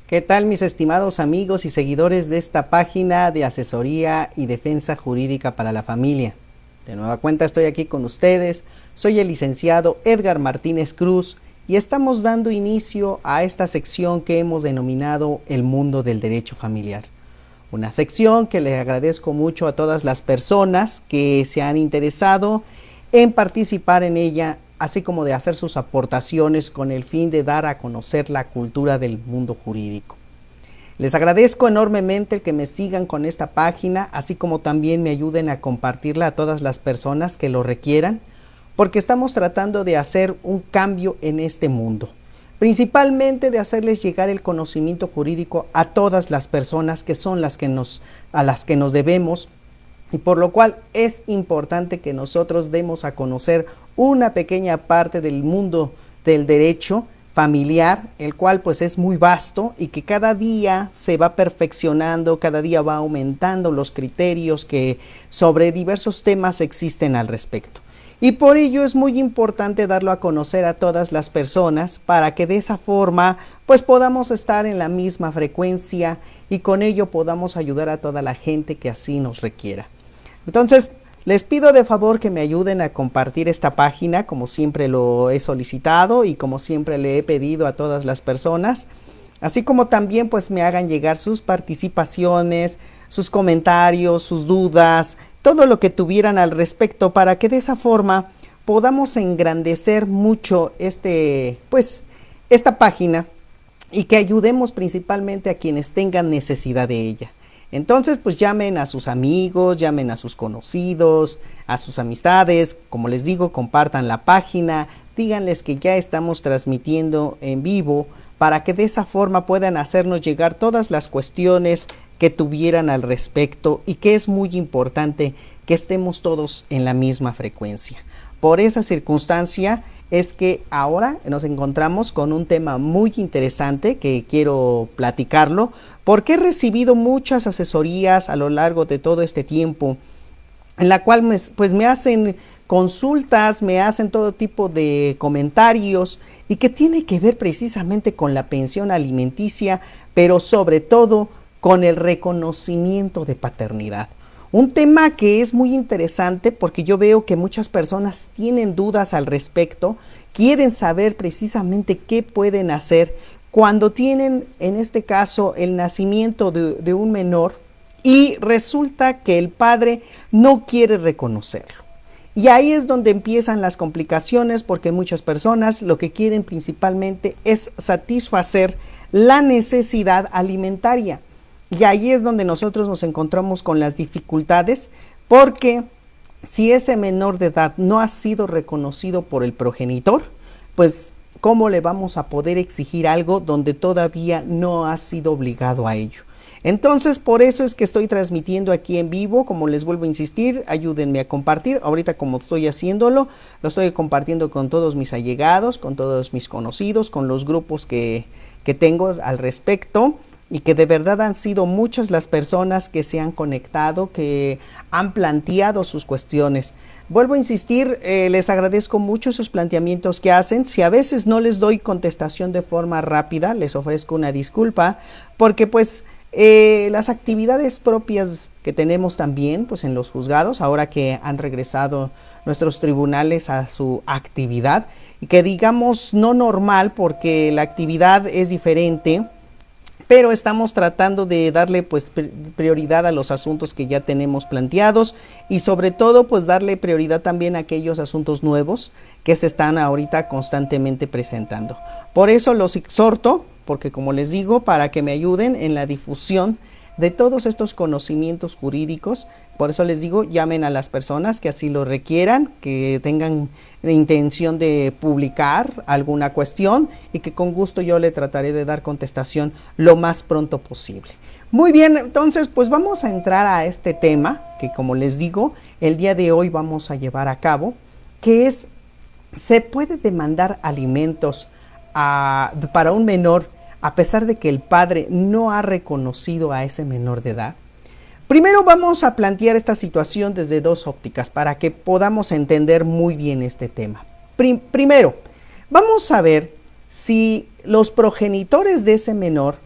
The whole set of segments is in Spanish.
¿Qué tal, mis estimados amigos y seguidores de esta página de asesoría y defensa jurídica para la familia? De nueva cuenta estoy aquí con ustedes, soy el licenciado Edgar Martínez Cruz y estamos dando inicio a esta sección que hemos denominado el mundo del derecho familiar. Una sección que le agradezco mucho a todas las personas que se han interesado en participar en ella, así como de hacer sus aportaciones con el fin de dar a conocer la cultura del mundo jurídico. Les agradezco enormemente el que me sigan con esta página, así como también me ayuden a compartirla a todas las personas que lo requieran, porque estamos tratando de hacer un cambio en este mundo, principalmente de hacerles llegar el conocimiento jurídico a todas las personas que son a las que nos debemos, y por lo cual es importante que nosotros demos a conocer una pequeña parte del mundo del derecho familiar, el cual pues es muy vasto y que cada día se va perfeccionando, cada día va aumentando los criterios que sobre diversos temas existen al respecto. Y por ello es muy importante darlo a conocer a todas las personas para que de esa forma pues podamos estar en la misma frecuencia y con ello podamos ayudar a toda la gente que así nos requiera. Entonces, les pido de favor que me ayuden a compartir esta página, como siempre lo he solicitado y como siempre le he pedido a todas las personas, así como también pues me hagan llegar sus participaciones, sus comentarios, sus dudas, todo lo que tuvieran al respecto, para que de esa forma podamos engrandecer mucho esta página y que ayudemos principalmente a quienes tengan necesidad de ella. Entonces, pues llamen a sus amigos, llamen a sus conocidos, a sus amistades, como les digo, compartan la página, díganles que ya estamos transmitiendo en vivo para que de esa forma puedan hacernos llegar todas las cuestiones que tuvieran al respecto y que es muy importante que estemos todos en la misma frecuencia. Por esa circunstancia es que ahora nos encontramos con un tema muy interesante que quiero platicarlo, porque he recibido muchas asesorías a lo largo de todo este tiempo, en la cual me hacen consultas, me hacen todo tipo de comentarios y que tiene que ver precisamente con la pensión alimenticia, pero sobre todo con el reconocimiento de paternidad. Un tema que es muy interesante porque yo veo que muchas personas tienen dudas al respecto, quieren saber precisamente qué pueden hacer cuando tienen, en este caso, el nacimiento de un menor y resulta que el padre no quiere reconocerlo. Y ahí es donde empiezan las complicaciones, porque muchas personas lo que quieren principalmente es satisfacer la necesidad alimentaria. Y ahí es donde nosotros nos encontramos con las dificultades, porque si ese menor de edad no ha sido reconocido por el progenitor, pues ¿cómo le vamos a poder exigir algo donde todavía no ha sido obligado a ello? Entonces, por eso es que estoy transmitiendo aquí en vivo, como les vuelvo a insistir, ayúdenme a compartir. Ahorita como estoy haciéndolo, lo estoy compartiendo con todos mis allegados, con todos mis conocidos, con los grupos que tengo al respecto. Y que de verdad han sido muchas las personas que se han conectado, que han planteado sus cuestiones. Vuelvo a insistir, les agradezco mucho esos planteamientos que hacen. Si a veces no les doy contestación de forma rápida, les ofrezco una disculpa, porque pues las actividades propias que tenemos también pues en los juzgados, ahora que han regresado nuestros tribunales a su actividad, y que digamos no normal, porque la actividad es diferente, pero estamos tratando de darle pues prioridad a los asuntos que ya tenemos planteados y sobre todo pues darle prioridad también a aquellos asuntos nuevos que se están ahorita constantemente presentando. Por eso los exhorto, porque como les digo, para que me ayuden en la difusión de todos estos conocimientos jurídicos. Por eso les digo, llamen a las personas que así lo requieran, que tengan intención de publicar alguna cuestión y que con gusto yo le trataré de dar contestación lo más pronto posible. Muy bien, entonces pues vamos a entrar a este tema que, como les digo, el día de hoy vamos a llevar a cabo, que es: ¿se puede demandar alimentos para un menor a pesar de que el padre no ha reconocido a ese menor de edad? Primero vamos a plantear esta situación desde dos ópticas para que podamos entender muy bien este tema. Primero, vamos a ver si los progenitores de ese menor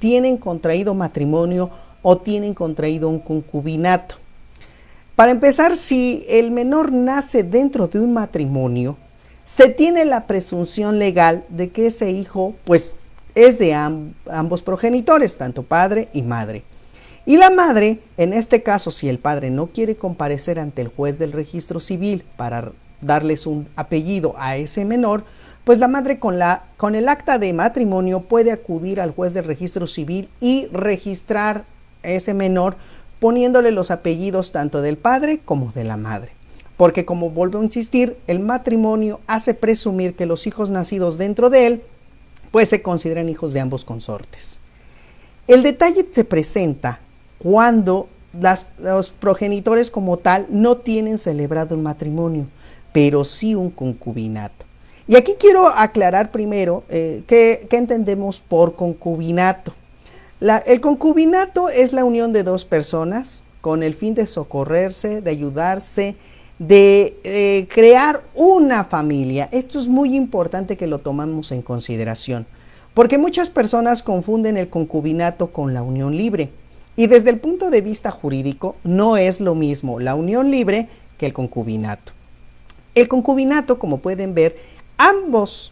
tienen contraído matrimonio o tienen contraído un concubinato. Para empezar, si el menor nace dentro de un matrimonio, se tiene la presunción legal de que ese hijo pues es de ambos progenitores, tanto padre y madre. Y la madre, en este caso, si el padre no quiere comparecer ante el juez del registro civil para darles un apellido a ese menor, pues la madre con el acta de matrimonio puede acudir al juez del registro civil y registrar a ese menor poniéndole los apellidos tanto del padre como de la madre. Porque, como vuelvo a insistir, el matrimonio hace presumir que los hijos nacidos dentro de él pues se consideran hijos de ambos consortes. El detalle se presenta cuando los progenitores como tal no tienen celebrado un matrimonio, pero sí un concubinato. Y aquí quiero aclarar primero qué entendemos por concubinato. El concubinato es la unión de dos personas con el fin de socorrerse, de ayudarse, de crear una familia. Esto es muy importante que lo tomemos en consideración, porque muchas personas confunden el concubinato con la unión libre. Y desde el punto de vista jurídico, no es lo mismo la unión libre que el concubinato. El concubinato, como pueden ver, ambos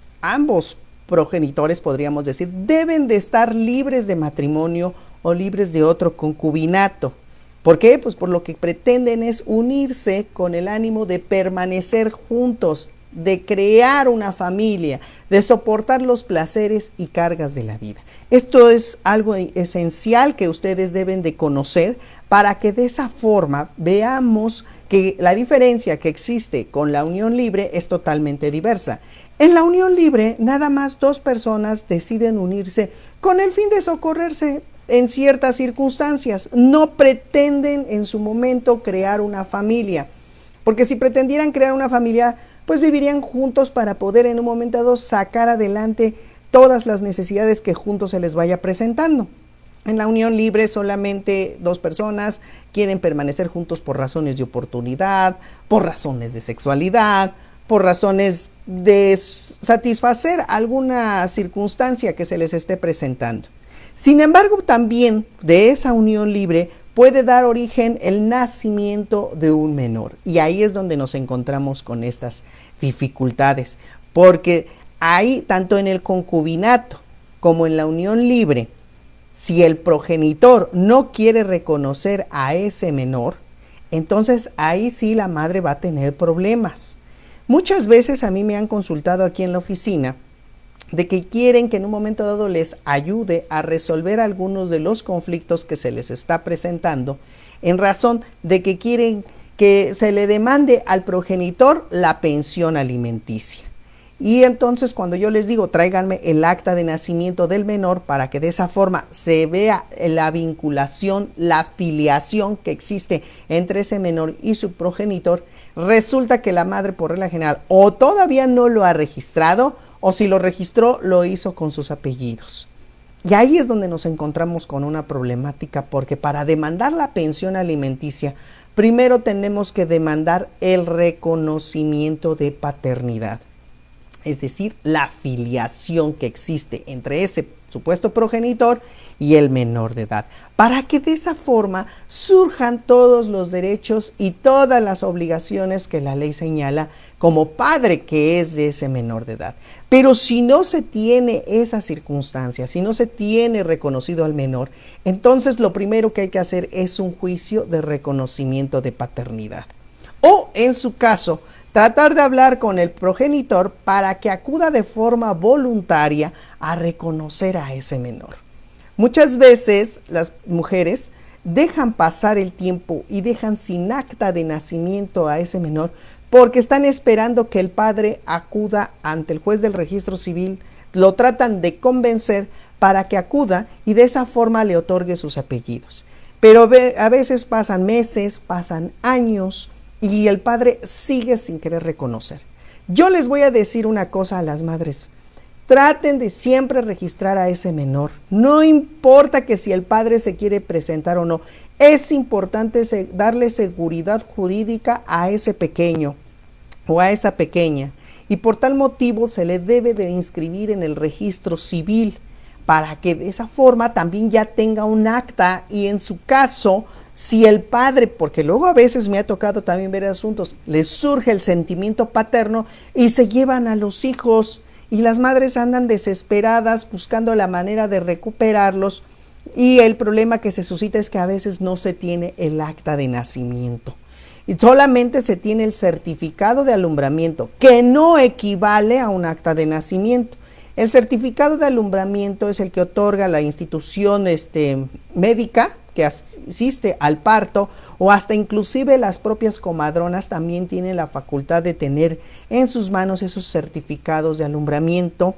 progenitores, podríamos decir, deben de estar libres de matrimonio o libres de otro concubinato. ¿Por qué? Pues por lo que pretenden es unirse con el ánimo de permanecer juntos, de crear una familia, de soportar los placeres y cargas de la vida. Esto es algo esencial que ustedes deben de conocer para que de esa forma veamos que la diferencia que existe con la unión libre es totalmente diversa. En la unión libre, nada más dos personas deciden unirse con el fin de socorrerse en ciertas circunstancias. No pretenden en su momento crear una familia, porque si pretendieran crear una familia, pues vivirían juntos para poder en un momento dado sacar adelante todas las necesidades que juntos se les vaya presentando. En la unión libre solamente dos personas quieren permanecer juntos por razones de oportunidad, por razones de sexualidad, por razones de satisfacer alguna circunstancia que se les esté presentando. Sin embargo, también de esa unión libre puede dar origen el nacimiento de un menor. Y ahí es donde nos encontramos con estas dificultades, porque ahí, tanto en el concubinato como en la unión libre, si el progenitor no quiere reconocer a ese menor, entonces ahí sí la madre va a tener problemas. Muchas veces a mí me han consultado aquí en la oficina de que quieren que en un momento dado les ayude a resolver algunos de los conflictos que se les está presentando, en razón de que quieren que se le demande al progenitor la pensión alimenticia. Y entonces cuando yo les digo tráiganme el acta de nacimiento del menor para que de esa forma se vea la vinculación, la filiación que existe entre ese menor y su progenitor, resulta que la madre por regla general o todavía no lo ha registrado, o si lo registró lo hizo con sus apellidos. Y ahí es donde nos encontramos con una problemática, porque para demandar la pensión alimenticia primero tenemos que demandar el reconocimiento de paternidad. Es decir, la filiación que existe entre ese supuesto progenitor y el menor de edad, para que de esa forma surjan todos los derechos y todas las obligaciones que la ley señala como padre que es de ese menor de edad. Pero si no se tiene esa circunstancia, si no se tiene reconocido al menor, entonces lo primero que hay que hacer es un juicio de reconocimiento de paternidad. O, en su caso, tratar de hablar con el progenitor para que acuda de forma voluntaria a reconocer a ese menor. Muchas veces las mujeres dejan pasar el tiempo y dejan sin acta de nacimiento a ese menor porque están esperando que el padre acuda ante el juez del registro civil, lo tratan de convencer para que acuda y de esa forma le otorgue sus apellidos. Pero a veces pasan meses, pasan años, y el padre sigue sin querer reconocer. Yo les voy a decir una cosa a las madres: traten de siempre registrar a ese menor. No importa que si el padre se quiere presentar o no, es importante darle seguridad jurídica a ese pequeño o a esa pequeña. Y por tal motivo se le debe de inscribir en el registro civil para que de esa forma también ya tenga un acta y en su caso, si el padre, porque luego a veces me ha tocado también ver asuntos, les surge el sentimiento paterno y se llevan a los hijos y las madres andan desesperadas buscando la manera de recuperarlos y el problema que se suscita es que a veces no se tiene el acta de nacimiento. Y solamente se tiene el certificado de alumbramiento, que no equivale a un acta de nacimiento. El certificado de alumbramiento es el que otorga la institución médica que asiste al parto o hasta inclusive las propias comadronas también tienen la facultad de tener en sus manos esos certificados de alumbramiento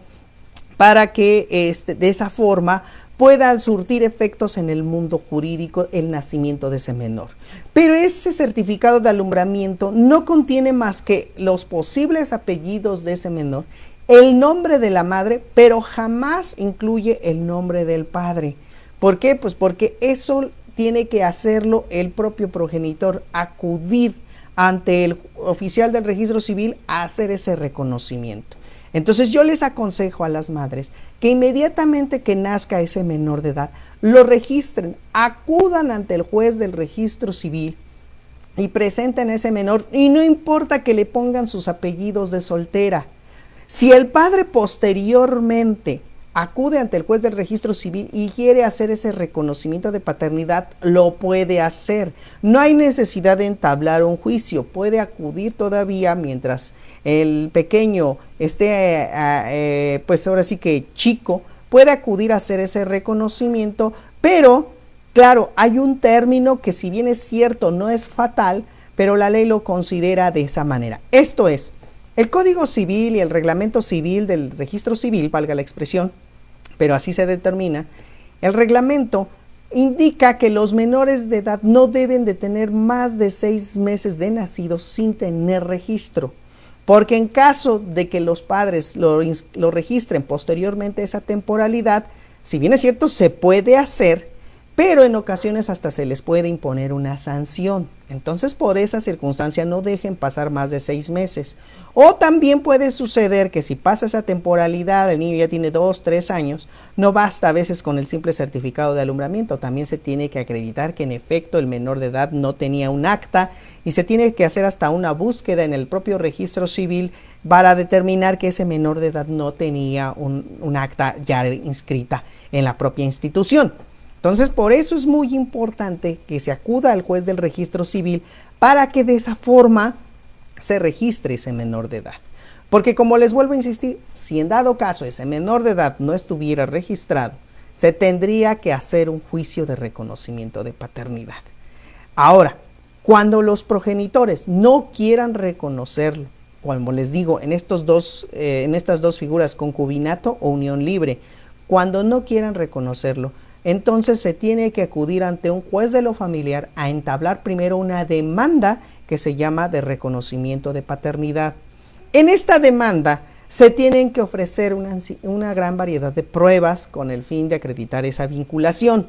para que de esa forma puedan surtir efectos en el mundo jurídico el nacimiento de ese menor. Pero ese certificado de alumbramiento no contiene más que los posibles apellidos de ese menor, el nombre de la madre, pero jamás incluye el nombre del padre. ¿Por qué? Pues porque eso tiene que hacerlo el propio progenitor, acudir ante el oficial del registro civil a hacer ese reconocimiento. Entonces yo les aconsejo a las madres que inmediatamente que nazca ese menor de edad, lo registren, acudan ante el juez del registro civil y presenten a ese menor y no importa que le pongan sus apellidos de soltera. Si el padre posteriormente acude ante el juez del registro civil y quiere hacer ese reconocimiento de paternidad, lo puede hacer. No hay necesidad de entablar un juicio, puede acudir todavía mientras el pequeño esté, pues ahora sí que chico, puede acudir a hacer ese reconocimiento, pero claro, hay un término que si bien es cierto no es fatal, pero la ley lo considera de esa manera. Esto es, el Código Civil y el Reglamento Civil del Registro Civil, valga la expresión, pero así se determina, el reglamento indica que los menores de edad no deben de tener más de 6 meses de nacidos sin tener registro, porque en caso de que los padres lo registren posteriormente a esa temporalidad, si bien es cierto se puede hacer, pero en ocasiones hasta se les puede imponer una sanción. Entonces por esa circunstancia no dejen pasar más de 6 meses. O también puede suceder que si pasa esa temporalidad, el niño ya tiene 2, 3 años, no basta a veces con el simple certificado de alumbramiento, también se tiene que acreditar que en efecto el menor de edad no tenía un acta y se tiene que hacer hasta una búsqueda en el propio registro civil para determinar que ese menor de edad no tenía un acta ya inscrita en la propia institución. Entonces, por eso es muy importante que se acuda al juez del registro civil para que de esa forma se registre ese menor de edad. Porque como les vuelvo a insistir, si en dado caso ese menor de edad no estuviera registrado, se tendría que hacer un juicio de reconocimiento de paternidad. Ahora, cuando los progenitores no quieran reconocerlo, como les digo, en estas dos figuras, concubinato o unión libre, cuando no quieran reconocerlo, entonces se tiene que acudir ante un juez de lo familiar a entablar primero una demanda que se llama de reconocimiento de paternidad. En esta demanda se tienen que ofrecer una gran variedad de pruebas con el fin de acreditar esa vinculación.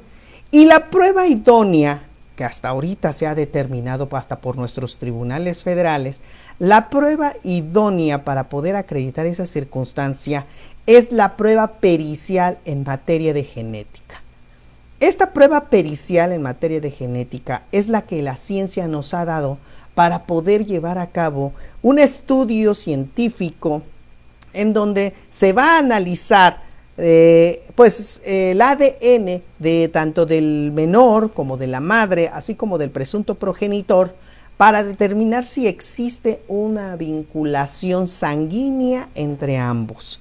Y la prueba idónea, que hasta ahorita se ha determinado hasta por nuestros tribunales federales, la prueba idónea para poder acreditar esa circunstancia es la prueba pericial en materia de genética. Esta prueba pericial en materia de genética es la que la ciencia nos ha dado para poder llevar a cabo un estudio científico en donde se va a analizar el ADN de tanto del menor como de la madre, así como del presunto progenitor, para determinar si existe una vinculación sanguínea entre ambos.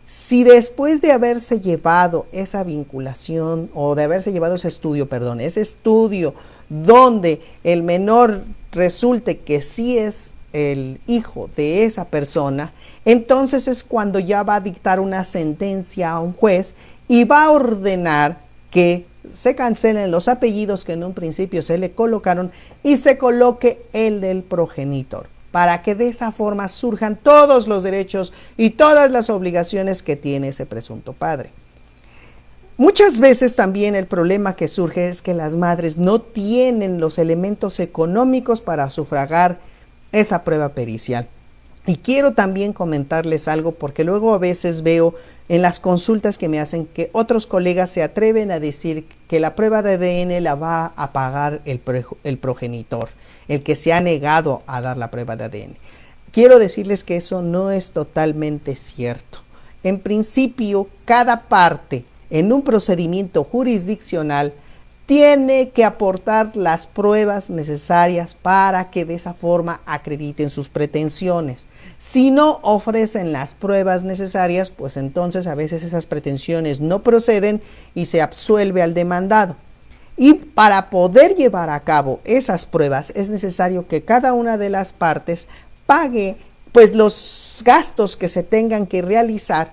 Si después de haberse llevado esa vinculación o de haberse llevado ese estudio donde el menor resulte que sí es el hijo de esa persona, entonces es cuando ya va a dictar una sentencia a un juez y va a ordenar que se cancelen los apellidos que en un principio se le colocaron y se coloque el del progenitor, para que de esa forma surjan todos los derechos y todas las obligaciones que tiene ese presunto padre. Muchas veces también el problema que surge es que las madres no tienen los elementos económicos para sufragar esa prueba pericial. Y quiero también comentarles algo porque luego a veces veo en las consultas que me hacen que otros colegas se atreven a decir que la prueba de ADN la va a pagar el progenitor, el que se ha negado a dar la prueba de ADN. Quiero decirles que eso no es totalmente cierto. En principio, cada parte en un procedimiento jurisdiccional tiene que aportar las pruebas necesarias para que de esa forma acrediten sus pretensiones. Si no ofrecen las pruebas necesarias, pues entonces a veces esas pretensiones no proceden y se absuelve al demandado. Y para poder llevar a cabo esas pruebas es necesario que cada una de las partes pague pues los gastos que se tengan que realizar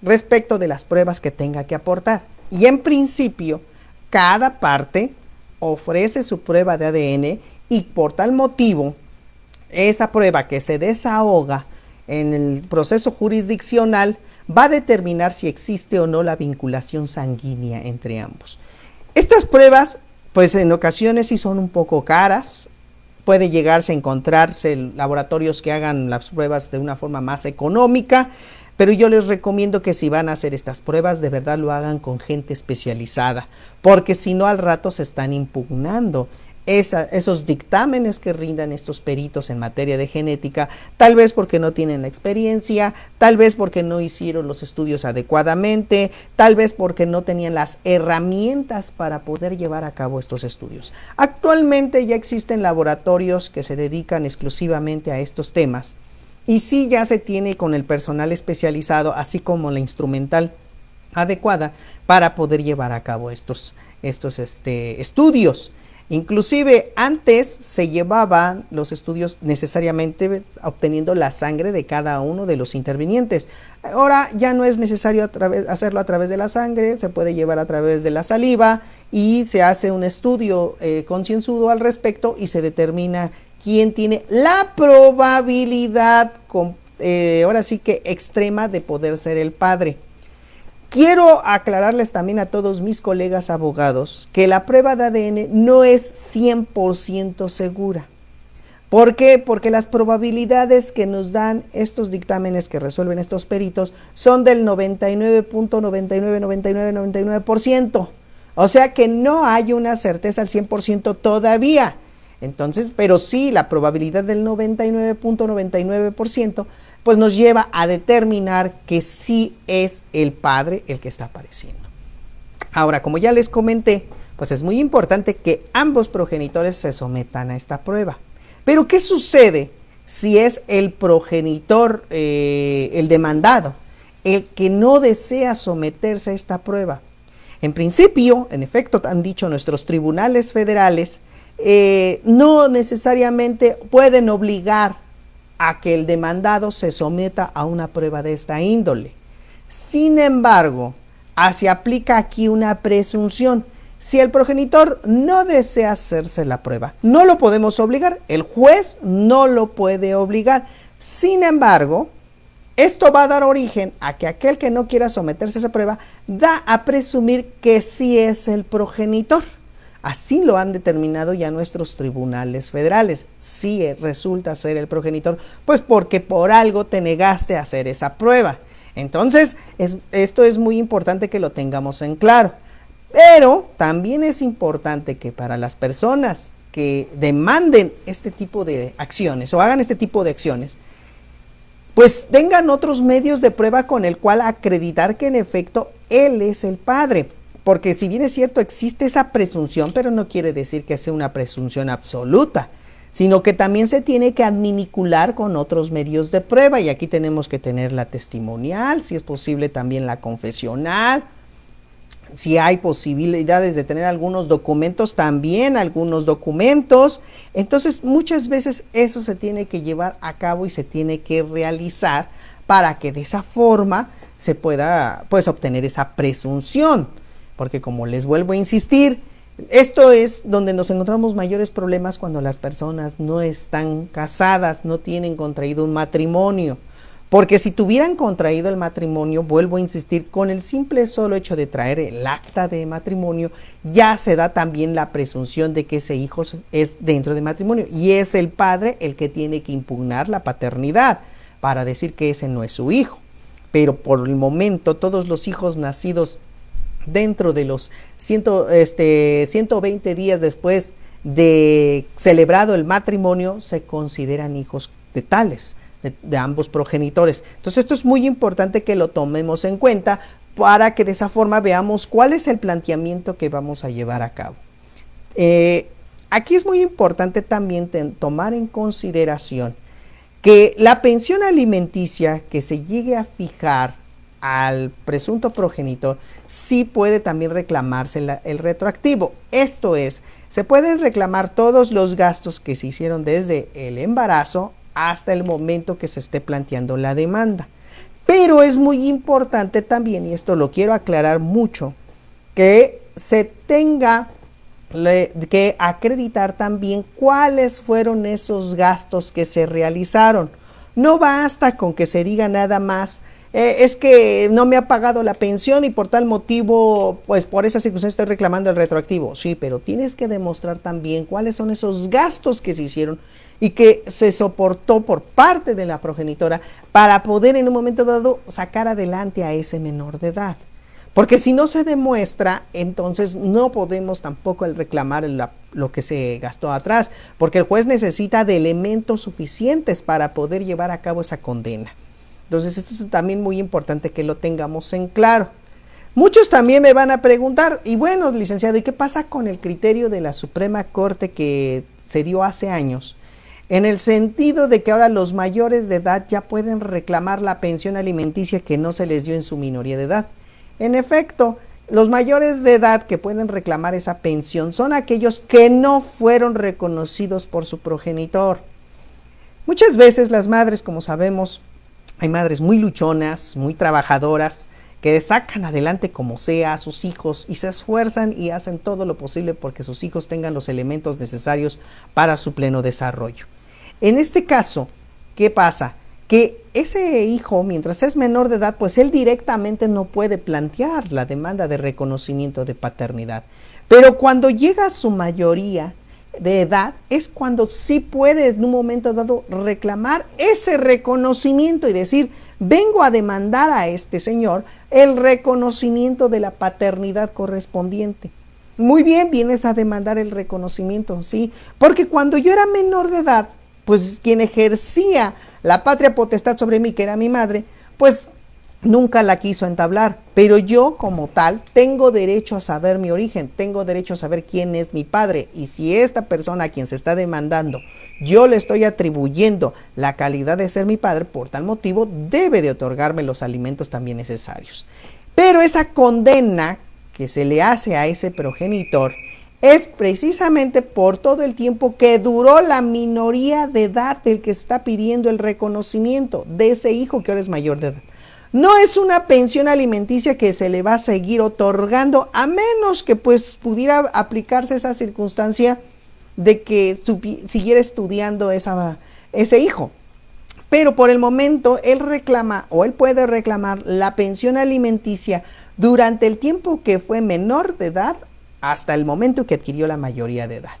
respecto de las pruebas que tenga que aportar. Y en principio, cada parte ofrece su prueba de ADN y por tal motivo, esa prueba que se desahoga en el proceso jurisdiccional va a determinar si existe o no la vinculación sanguínea entre ambos. Estas pruebas, pues en ocasiones sí son un poco caras. Puede llegarse a encontrarse laboratorios que hagan las pruebas de una forma más económica, pero yo les recomiendo que si van a hacer estas pruebas, de verdad lo hagan con gente especializada, porque si no al rato se están impugnando esos dictámenes que rindan estos peritos en materia de genética, tal vez porque no tienen la experiencia, tal vez porque no hicieron los estudios adecuadamente, tal vez porque no tenían las herramientas para poder llevar a cabo estos estudios. Actualmente ya existen laboratorios que se dedican exclusivamente a estos temas y sí ya se tiene con el personal especializado, así como la instrumental adecuada para poder llevar a cabo estos estudios. Inclusive antes se llevaban los estudios necesariamente obteniendo la sangre de cada uno de los intervinientes. Ahora ya no es necesario hacerlo a través de la sangre, se puede llevar a través de la saliva y se hace un estudio concienzudo al respecto y se determina quién tiene la probabilidad, ahora sí que extrema, de poder ser el padre. Quiero aclararles también a todos mis colegas abogados que la prueba de ADN no es 100% segura. ¿Por qué? Porque las probabilidades que nos dan estos dictámenes que resuelven estos peritos son del 99.999999%. O sea que no hay una certeza al 100% todavía. Entonces, pero sí, la probabilidad del 99.99% pues nos lleva a determinar que sí es el padre el que está apareciendo. Ahora, como ya les comenté, pues es muy importante que ambos progenitores se sometan a esta prueba. Pero ¿qué sucede si es el progenitor, el demandado, el que no desea someterse a esta prueba? En principio, en efecto, han dicho nuestros tribunales federales, no necesariamente pueden obligar a que el demandado se someta a una prueba de esta índole. Sin embargo, se aplica aquí una presunción. Si el progenitor no desea hacerse la prueba, no lo podemos obligar, el juez no lo puede obligar. Sin embargo, esto va a dar origen a que aquel que no quiera someterse a esa prueba da a presumir que sí es el progenitor. Así lo han determinado ya nuestros tribunales federales. Sí resulta ser el progenitor, pues porque por algo te negaste a hacer esa prueba. Entonces, esto es muy importante que lo tengamos en claro. Pero también es importante que para las personas que demanden este tipo de acciones o hagan este tipo de acciones, pues tengan otros medios de prueba con el cual acreditar que en efecto él es el padre. Porque si bien es cierto, existe esa presunción, pero no quiere decir que sea una presunción absoluta, sino que también se tiene que adminicular con otros medios de prueba. Y aquí tenemos que tener la testimonial, si es posible también la confesional. Si hay posibilidades de tener algunos documentos, también algunos documentos. Entonces, muchas veces eso se tiene que llevar a cabo y se tiene que realizar para que de esa forma se pueda, pues, obtener esa presunción. Porque como les vuelvo a insistir, esto es donde nos encontramos mayores problemas cuando las personas no están casadas, no tienen contraído un matrimonio. Porque si tuvieran contraído el matrimonio, vuelvo a insistir, con el simple solo hecho de traer el acta de matrimonio, ya se da también la presunción de que ese hijo es dentro de matrimonio. Y es el padre el que tiene que impugnar la paternidad para decir que ese no es su hijo. pero por el momento todos los hijos nacidos dentro de los 120 días después de celebrado el matrimonio se consideran hijos de tales, de ambos progenitores. Entonces esto es muy importante que lo tomemos en cuenta para que de esa forma veamos cuál es el planteamiento que vamos a llevar a cabo. Aquí es muy importante también tomar en consideración que la pensión alimenticia que se llegue a fijar al presunto progenitor sí puede también reclamarse el retroactivo. Esto es, se pueden reclamar todos los gastos que se hicieron desde el embarazo hasta el momento que se esté planteando la demanda. Pero es muy importante también, y esto lo quiero aclarar mucho, que se tenga que acreditar también cuáles fueron esos gastos que se realizaron. No basta con que se diga nada más, es que no me ha pagado la pensión y por tal motivo, pues por esa circunstancia estoy reclamando el retroactivo. Sí, pero tienes que demostrar también cuáles son esos gastos que se hicieron y que se soportó por parte de la progenitora para poder en un momento dado sacar adelante a ese menor de edad. Porque si no se demuestra, entonces no podemos tampoco reclamar lo que se gastó atrás, porque el juez necesita de elementos suficientes para poder llevar a cabo esa condena. Entonces esto es también muy importante que lo tengamos en claro. Muchos también me van a preguntar, y bueno, licenciado, ¿y qué pasa con el criterio de la Suprema Corte que se dio hace años? En el sentido de que ahora los mayores de edad ya pueden reclamar la pensión alimenticia que no se les dio en su minoría de edad. En efecto, los mayores de edad que pueden reclamar esa pensión son aquellos que no fueron reconocidos por su progenitor. Muchas veces las madres, como sabemos, hay madres muy luchonas, muy trabajadoras, que sacan adelante como sea a sus hijos y se esfuerzan y hacen todo lo posible porque sus hijos tengan los elementos necesarios para su pleno desarrollo. En este caso, ¿qué pasa? Que ese hijo, mientras es menor de edad, pues él directamente no puede plantear la demanda de reconocimiento de paternidad. Pero cuando llega a su mayoría de edad, es cuando sí puede en un momento dado reclamar ese reconocimiento y decir, vengo a demandar a este señor el reconocimiento de la paternidad correspondiente. Muy bien, vienes a demandar el reconocimiento, ¿sí? Porque cuando yo era menor de edad, pues quien ejercía la patria potestad sobre mí, que era mi madre, pues nunca la quiso entablar, pero yo como tal tengo derecho a saber mi origen, tengo derecho a saber quién es mi padre, y si esta persona a quien se está demandando, yo le estoy atribuyendo la calidad de ser mi padre, por tal motivo debe de otorgarme los alimentos también necesarios. Pero esa condena que se le hace a ese progenitor es precisamente por todo el tiempo que duró la minoría de edad del que está pidiendo el reconocimiento de ese hijo que ahora es mayor de edad. No es una pensión alimenticia que se le va a seguir otorgando, a menos que pues pudiera aplicarse esa circunstancia de que siguiera estudiando ese hijo. Pero por el momento él reclama o él puede reclamar la pensión alimenticia durante el tiempo que fue menor de edad hasta el momento que adquirió la mayoría de edad.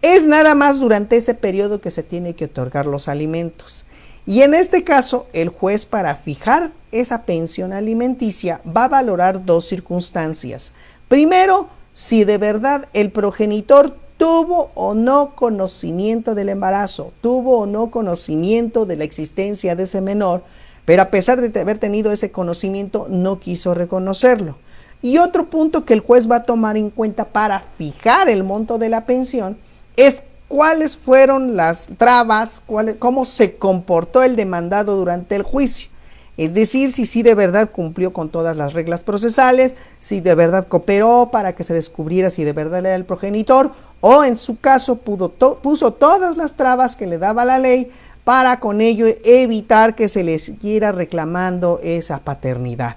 Es nada más durante ese periodo que se tiene que otorgar los alimentos. Y en este caso, el juez, para fijar esa pensión alimenticia, va a valorar dos circunstancias. Primero, si de verdad el progenitor tuvo o no conocimiento del embarazo, tuvo o no conocimiento de la existencia de ese menor, pero a pesar de haber tenido ese conocimiento, no quiso reconocerlo. Y otro punto que el juez va a tomar en cuenta para fijar el monto de la pensión es cuáles fueron las trabas, cómo se comportó el demandado durante el juicio. Es decir, si sí de verdad cumplió con todas las reglas procesales, si de verdad cooperó para que se descubriera si de verdad era el progenitor, o en su caso puso todas las trabas que le daba la ley para con ello evitar que se le siguiera reclamando esa paternidad.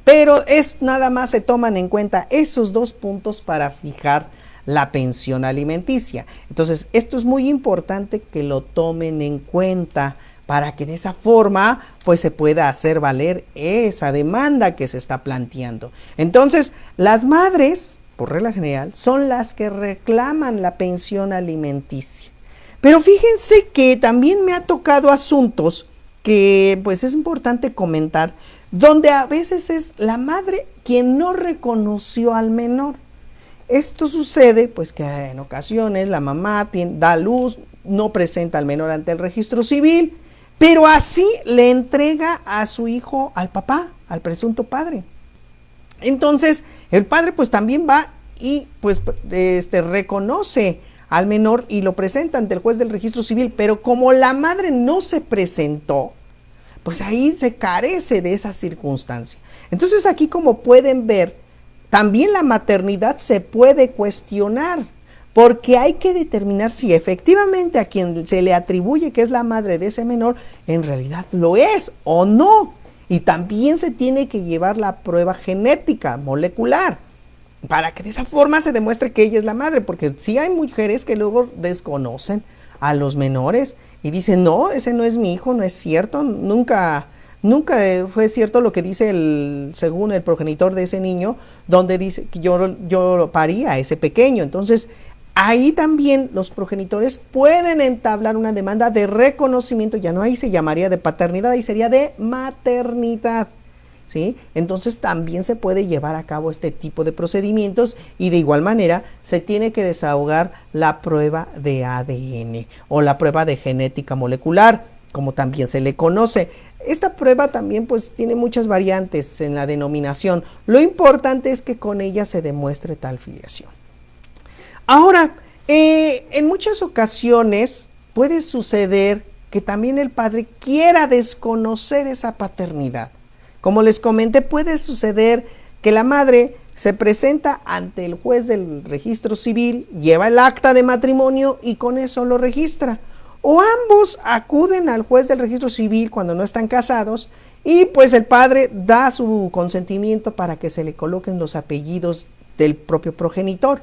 Pero nada más se toman en cuenta esos dos puntos para fijar la pensión alimenticia. Entonces, esto es muy importante que lo tomen en cuenta para que de esa forma pues se pueda hacer valer esa demanda que se está planteando. Entonces, las madres, por regla general, son las que reclaman la pensión alimenticia. Pero fíjense que también me ha tocado asuntos que pues es importante comentar, donde a veces es la madre quien no reconoció al menor. Esto sucede pues que en ocasiones la mamá da luz, no presenta al menor ante el registro civil, pero así le entrega a su hijo al papá, al presunto padre. Entonces el padre pues también va y pues reconoce al menor y lo presenta ante el juez del registro civil, pero como la madre no se presentó, pues ahí se carece de esa circunstancia. Entonces aquí, como pueden ver, también la maternidad se puede cuestionar, porque hay que determinar si efectivamente a quien se le atribuye que es la madre de ese menor, en realidad lo es o no. Y también se tiene que llevar la prueba genética, molecular, para que de esa forma se demuestre que ella es la madre, porque sí hay mujeres que luego desconocen a los menores y dicen, no, ese no es mi hijo, no es cierto, nunca fue cierto lo que dice según el progenitor de ese niño, donde dice que yo parí a ese pequeño. Entonces ahí también los progenitores pueden entablar una demanda de reconocimiento, ya no ahí se llamaría de paternidad, ahí sería de maternidad, ¿sí? Entonces también se puede llevar a cabo este tipo de procedimientos, y de igual manera se tiene que desahogar la prueba de ADN o la prueba de genética molecular, como también se le conoce. Esta prueba también pues tiene muchas variantes en la denominación. Lo importante es que con ella se demuestre tal filiación. Ahora, en muchas ocasiones puede suceder que también el padre quiera desconocer esa paternidad. Como les comenté, puede suceder que la madre se presenta ante el juez del registro civil, lleva el acta de matrimonio y con eso lo registra. O ambos acuden al juez del registro civil cuando no están casados y pues el padre da su consentimiento para que se le coloquen los apellidos del propio progenitor.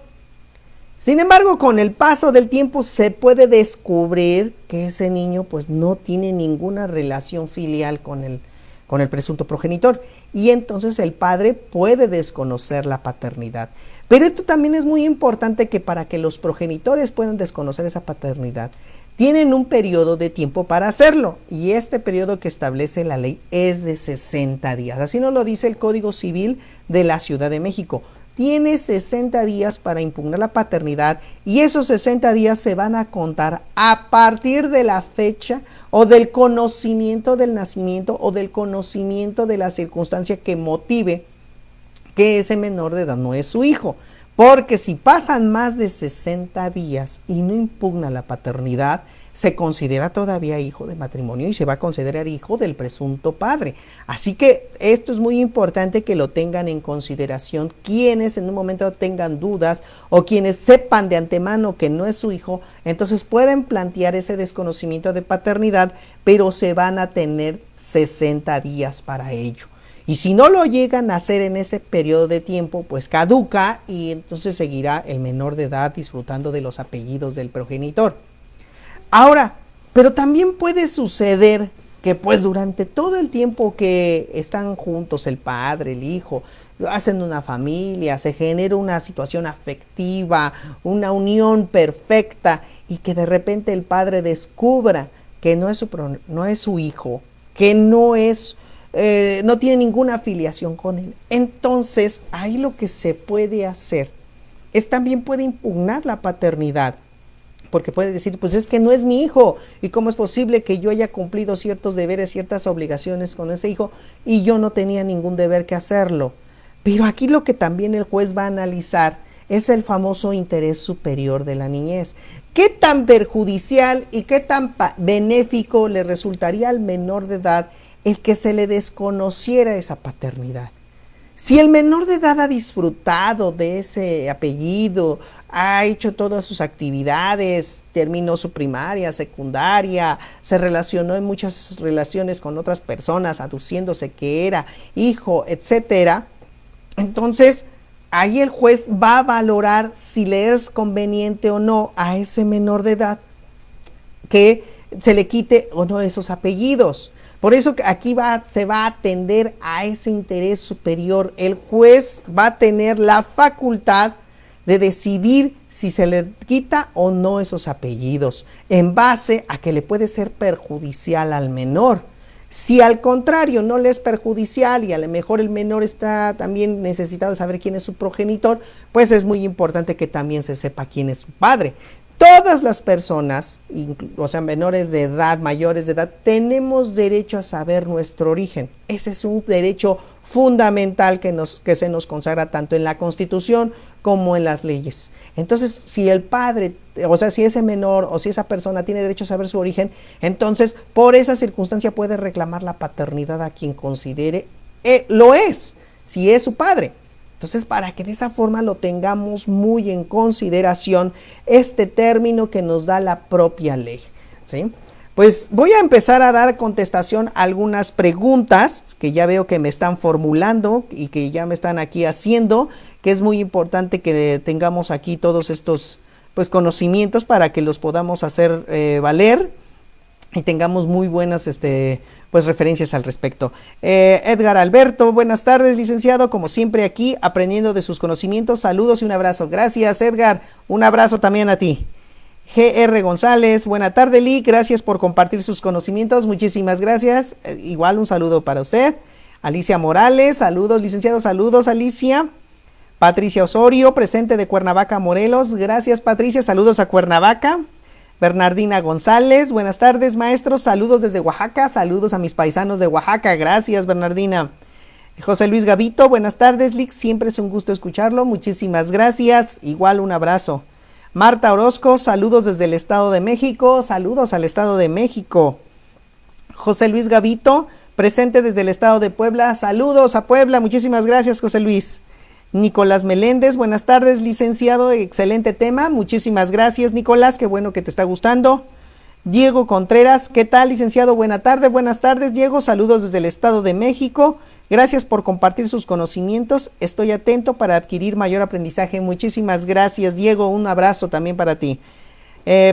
Sin embargo, con el paso del tiempo se puede descubrir que ese niño pues no tiene ninguna relación filial con el presunto progenitor, y entonces el padre puede desconocer la paternidad. Pero esto también es muy importante, que para que los progenitores puedan desconocer esa paternidad, tienen un periodo de tiempo para hacerlo, y este periodo que establece la ley es de 60 días. Así nos lo dice el Código Civil de la Ciudad de México. Tiene 60 días para impugnar la paternidad, y esos 60 días se van a contar a partir de la fecha o del conocimiento del nacimiento o del conocimiento de la circunstancia que motive que ese menor de edad no es su hijo. Porque si pasan más de 60 días y no impugna la paternidad, se considera todavía hijo de matrimonio y se va a considerar hijo del presunto padre. Así que esto es muy importante que lo tengan en consideración quienes en un momento tengan dudas o quienes sepan de antemano que no es su hijo. Entonces pueden plantear ese desconocimiento de paternidad, pero se van a tener 60 días para ello. Y si no lo llegan a hacer en ese periodo de tiempo, pues caduca, y entonces seguirá el menor de edad disfrutando de los apellidos del progenitor. Ahora, pero también puede suceder que pues durante todo el tiempo que están juntos el padre, el hijo, hacen una familia, se genera una situación afectiva, una unión perfecta, y que de repente el padre descubra que no es su hijo, que no tiene ninguna afiliación con él. Entonces ahí lo que se puede hacer es también puede impugnar la paternidad, porque puede decir, pues es que no es mi hijo, y cómo es posible que yo haya cumplido ciertos deberes, ciertas obligaciones con ese hijo, y yo no tenía ningún deber que hacerlo. Pero aquí lo que también el juez va a analizar es el famoso interés superior de la niñez. ¿Qué tan perjudicial y qué tan benéfico le resultaría al menor de edad el que se le desconociera esa paternidad? Si el menor de edad ha disfrutado de ese apellido, ha hecho todas sus actividades, terminó su primaria, secundaria, se relacionó en muchas relaciones con otras personas, aduciéndose que era hijo, etcétera, entonces ahí el juez va a valorar si le es conveniente o no a ese menor de edad que se le quite o no esos apellidos. Por eso aquí se va a atender a ese interés superior. El juez va a tener la facultad de decidir si se le quita o no esos apellidos, en base a que le puede ser perjudicial al menor. Si al contrario no le es perjudicial y a lo mejor el menor está también necesitado de saber quién es su progenitor, pues es muy importante que también se sepa quién es su padre. Todas las personas, o sea, menores de edad, mayores de edad, tenemos derecho a saber nuestro origen. Ese es un derecho fundamental que se nos consagra tanto en la Constitución como en las leyes. Entonces, si el padre, o sea, si ese menor o si esa persona tiene derecho a saber su origen, entonces por esa circunstancia puede reclamar la paternidad a quien considere lo es, si es su padre. Entonces, para que de esa forma lo tengamos muy en consideración, este término que nos da la propia ley, ¿sí? Pues voy a empezar a dar contestación a algunas preguntas que ya veo que me están formulando y que ya me están aquí haciendo, que es muy importante que tengamos aquí todos estos pues conocimientos para que los podamos hacer valer y tengamos muy buenas pues referencias al respecto. Edgar Alberto, buenas tardes, licenciado, como siempre aquí aprendiendo de sus conocimientos. Saludos y un abrazo. Gracias, Edgar. Un abrazo también a ti. GR González, buena tarde, Lee, gracias por compartir sus conocimientos, muchísimas gracias. Igual un saludo para usted. Alicia Morales, saludos, licenciado, saludos, Alicia. Patricia Osorio, presente de Cuernavaca, Morelos, gracias, Patricia, saludos a Cuernavaca. Bernardina González, buenas tardes, maestros, saludos desde Oaxaca, saludos a mis paisanos de Oaxaca, gracias, Bernardina. José Luis Gavito, buenas tardes, Lick, siempre es un gusto escucharlo, muchísimas gracias, igual un abrazo. Marta Orozco, saludos desde el Estado de México, saludos al Estado de México. José Luis Gavito, presente desde el Estado de Puebla, saludos a Puebla, muchísimas gracias, José Luis. Nicolás Meléndez, buenas tardes, licenciado, excelente tema, muchísimas gracias, Nicolás, qué bueno que te está gustando. Diego Contreras, ¿qué tal, licenciado? Buenas tardes, Diego, saludos desde el Estado de México, gracias por compartir sus conocimientos, estoy atento para adquirir mayor aprendizaje, muchísimas gracias, Diego, un abrazo también para ti.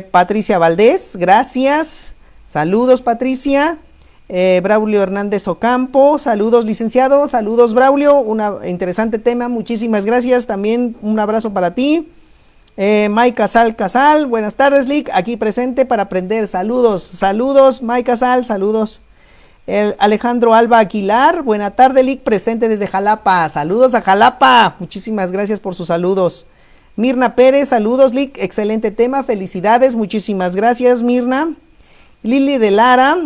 Patricia Valdés, gracias, saludos, Patricia. Braulio Hernández Ocampo, saludos, licenciado, saludos, Braulio, un interesante tema, muchísimas gracias, también un abrazo para ti. Mike Casal, buenas tardes, Lick, aquí presente para aprender, saludos, Mike Casal, saludos. Alejandro Alba Aguilar, buena tarde, Lick, presente desde Jalapa, saludos a Jalapa, muchísimas gracias por sus saludos. Mirna Pérez, saludos, Lick, excelente tema, felicidades, muchísimas gracias, Mirna. Lili de Lara,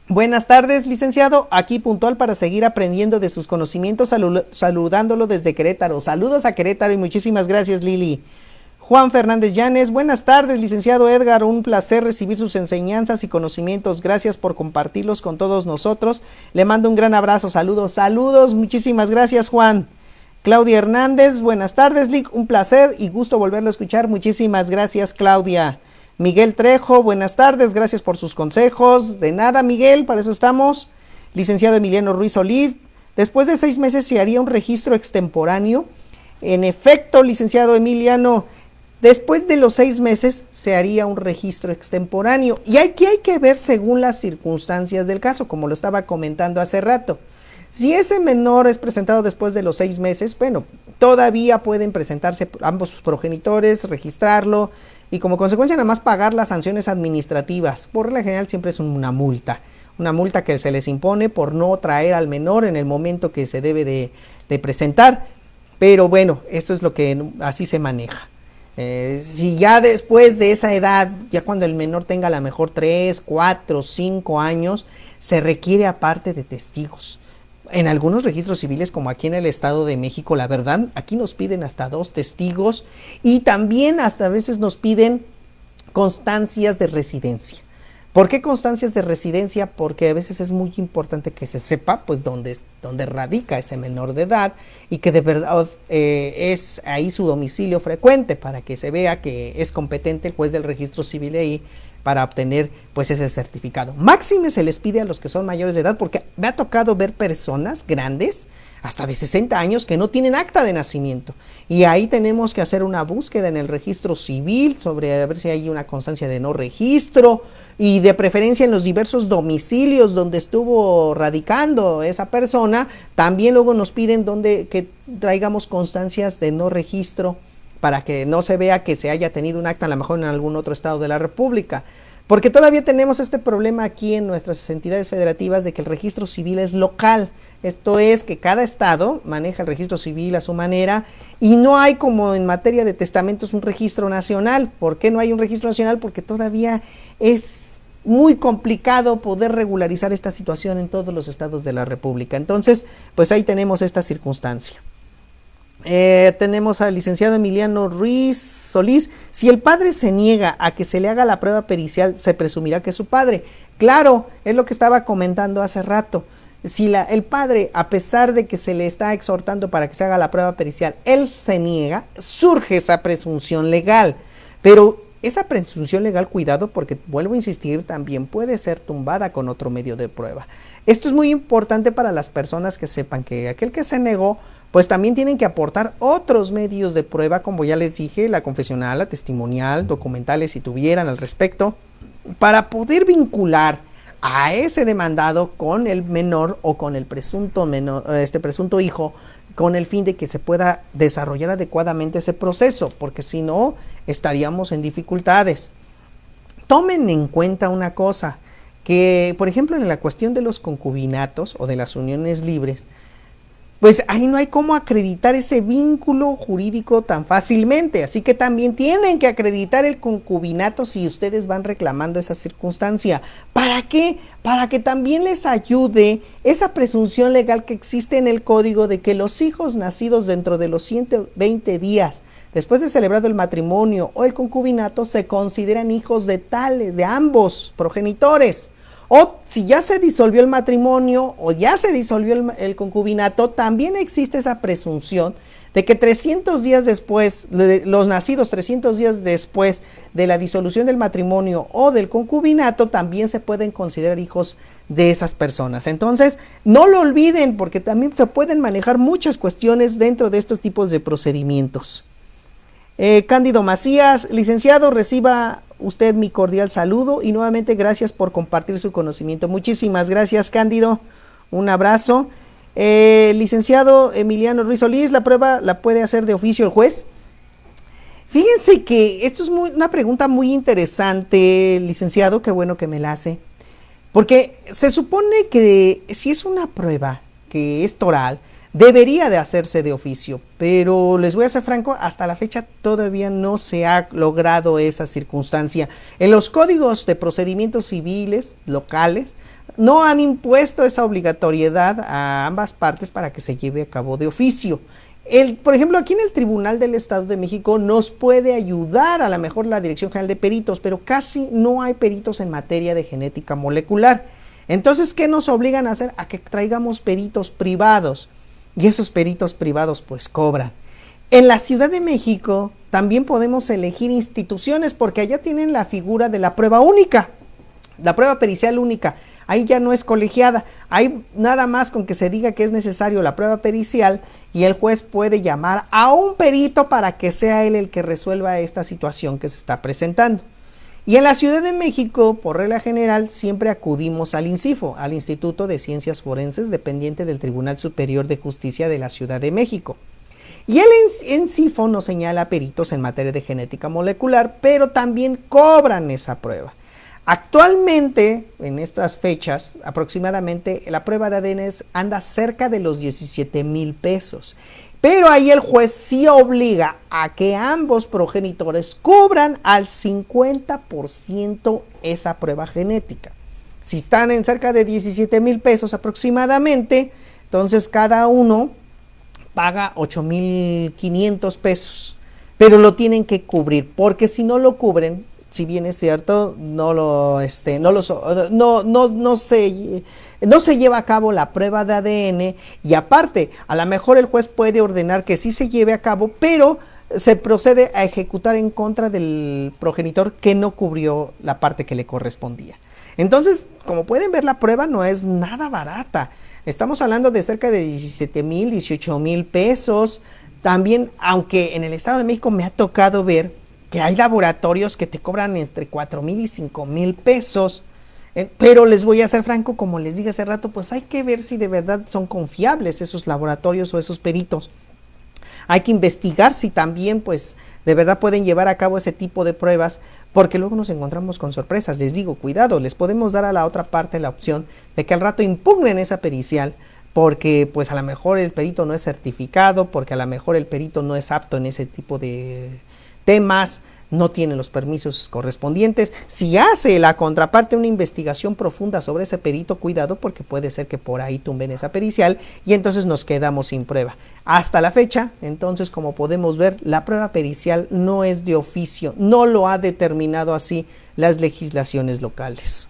buenas tardes, licenciado, aquí puntual para seguir aprendiendo de sus conocimientos, saludándolo desde Querétaro. Saludos a Querétaro y muchísimas gracias, Lili. Juan Fernández Llanes, buenas tardes, licenciado Edgar, un placer recibir sus enseñanzas y conocimientos, gracias por compartirlos con todos nosotros. Le mando un gran abrazo, saludos, muchísimas gracias, Juan. Claudia Hernández, buenas tardes, Lick, un placer y gusto volverlo a escuchar, muchísimas gracias, Claudia. Miguel Trejo, buenas tardes, gracias por sus consejos. De nada, Miguel, para eso estamos. Licenciado Emiliano Ruiz Solís, después de 6 meses se haría un registro extemporáneo. En efecto, licenciado Emiliano, después de los 6 meses se haría un registro extemporáneo. Y aquí hay que ver según las circunstancias del caso, como lo estaba comentando hace rato. Si ese menor es presentado después de los 6 meses, bueno, todavía pueden presentarse ambos progenitores, registrarlo, y como consecuencia nada más pagar las sanciones administrativas. Por regla general siempre es una multa que se les impone por no traer al menor en el momento que se debe de presentar, pero bueno, esto es lo que así se maneja. Si ya después de esa edad, ya cuando el menor tenga a lo mejor 3, 4, 5 años, se requiere aparte de testigos. En algunos registros civiles, como aquí en el Estado de México, la verdad, aquí nos piden hasta 2 testigos y también hasta a veces nos piden constancias de residencia. ¿Por qué constancias de residencia? Porque a veces es muy importante que se sepa pues dónde radica ese menor de edad y que de verdad es ahí su domicilio frecuente, para que se vea que es competente el juez del registro civil ahí para obtener pues ese certificado. Máxime se les pide a los que son mayores de edad, porque me ha tocado ver personas grandes, hasta de 60 años, que no tienen acta de nacimiento, y ahí tenemos que hacer una búsqueda en el registro civil sobre a ver si hay una constancia de no registro, y de preferencia en los diversos domicilios donde estuvo radicando esa persona. También luego nos piden que traigamos constancias de no registro, para que no se vea que se haya tenido un acta a lo mejor en algún otro estado de la República. Porque todavía tenemos este problema aquí en nuestras entidades federativas de que el registro civil es local. Esto es que cada estado maneja el registro civil a su manera y no hay, como en materia de testamentos, un registro nacional. ¿Por qué no hay un registro nacional? Porque todavía es muy complicado poder regularizar esta situación en todos los estados de la República. Entonces, pues ahí tenemos esta circunstancia. Tenemos al licenciado Emiliano Ruiz Solís. Si el padre se niega a que se le haga la prueba pericial, se presumirá que es su padre. Claro, es lo que estaba comentando hace rato. Si el padre, a pesar de que se le está exhortando para que se haga la prueba pericial, él se niega, surge esa presunción legal. Pero esa presunción legal, cuidado, porque vuelvo a insistir, también puede ser tumbada con otro medio de prueba. Esto es muy importante para las personas que sepan que aquel que se negó, pues también tienen que aportar otros medios de prueba, como ya les dije, la confesional, la testimonial, documentales si tuvieran al respecto, para poder vincular a ese demandado con el menor o con el presunto menor, presunto hijo, con el fin de que se pueda desarrollar adecuadamente ese proceso, porque si no, estaríamos en dificultades. Tomen en cuenta una cosa, que por ejemplo en la cuestión de los concubinatos o de las uniones libres, pues ahí no hay cómo acreditar ese vínculo jurídico tan fácilmente, así que también tienen que acreditar el concubinato si ustedes van reclamando esa circunstancia. ¿Para qué? Para que también les ayude esa presunción legal que existe en el código de que los hijos nacidos dentro de los 120 días después de celebrado el matrimonio o el concubinato se consideran hijos de ambos progenitores. O si ya se disolvió el matrimonio o ya se disolvió el concubinato, también existe esa presunción de que 300 días después, los nacidos 300 días después de la disolución del matrimonio o del concubinato, también se pueden considerar hijos de esas personas. Entonces, no lo olviden, porque también se pueden manejar muchas cuestiones dentro de estos tipos de procedimientos. Cándido Macías, licenciado, reciba usted mi cordial saludo y nuevamente gracias por compartir su conocimiento. Muchísimas gracias, Cándido. Un abrazo. Licenciado Emiliano Ruiz Solís, ¿la prueba la puede hacer de oficio el juez? Fíjense que esto es una pregunta muy interesante, licenciado, qué bueno que me la hace. Porque se supone que si es una prueba que es oral, debería de hacerse de oficio, pero les voy a ser franco, hasta la fecha todavía no se ha logrado esa circunstancia. En los códigos de procedimientos civiles locales no han impuesto esa obligatoriedad a ambas partes para que se lleve a cabo de oficio. Por ejemplo, aquí en el Tribunal del Estado de México nos puede ayudar a lo mejor la Dirección General de Peritos, pero casi no hay peritos en materia de genética molecular. Entonces, ¿qué nos obligan a hacer? A que traigamos peritos privados. Y esos peritos privados pues cobran. En la Ciudad de México también podemos elegir instituciones porque allá tienen la figura de la prueba única, la prueba pericial única. Ahí ya no es colegiada, hay nada más con que se diga que es necesario la prueba pericial y el juez puede llamar a un perito para que sea él el que resuelva esta situación que se está presentando. Y en la Ciudad de México, por regla general, siempre acudimos al INCIFO, al Instituto de Ciencias Forenses, dependiente del Tribunal Superior de Justicia de la Ciudad de México. Y el INCIFO nos señala peritos en materia de genética molecular, pero también cobran esa prueba. Actualmente, en estas fechas, aproximadamente, la prueba de ADN anda cerca de los 17,000 pesos. Pero ahí el juez sí obliga a que ambos progenitores cubran al 50% esa prueba genética. Si están en cerca de 17,000 pesos aproximadamente, entonces cada uno paga 8,500 pesos. Pero lo tienen que cubrir, porque si no lo cubren, si bien es cierto, no se lleva a cabo la prueba de ADN y aparte, a lo mejor el juez puede ordenar que sí se lleve a cabo, pero se procede a ejecutar en contra del progenitor que no cubrió la parte que le correspondía. Entonces, como pueden ver, la prueba no es nada barata. Estamos hablando de cerca de 17,000, 18,000 pesos. También, aunque en el Estado de México me ha tocado ver que hay laboratorios que te cobran entre 4,000 y 5,000 pesos. Pero les voy a ser franco, como les dije hace rato, pues hay que ver si de verdad son confiables esos laboratorios o esos peritos. Hay que investigar si también pues de verdad pueden llevar a cabo ese tipo de pruebas, porque luego nos encontramos con sorpresas. Les digo, cuidado, les podemos dar a la otra parte la opción de que al rato impugnen esa pericial, porque pues a lo mejor el perito no es certificado, porque a lo mejor el perito no es apto en ese tipo de temas, no tiene los permisos correspondientes. Si hace la contraparte una investigación profunda sobre ese perito, cuidado, porque puede ser que por ahí tumben esa pericial y entonces nos quedamos sin prueba. Hasta la fecha, entonces, como podemos ver, la prueba pericial no es de oficio, no lo ha determinado así las legislaciones locales.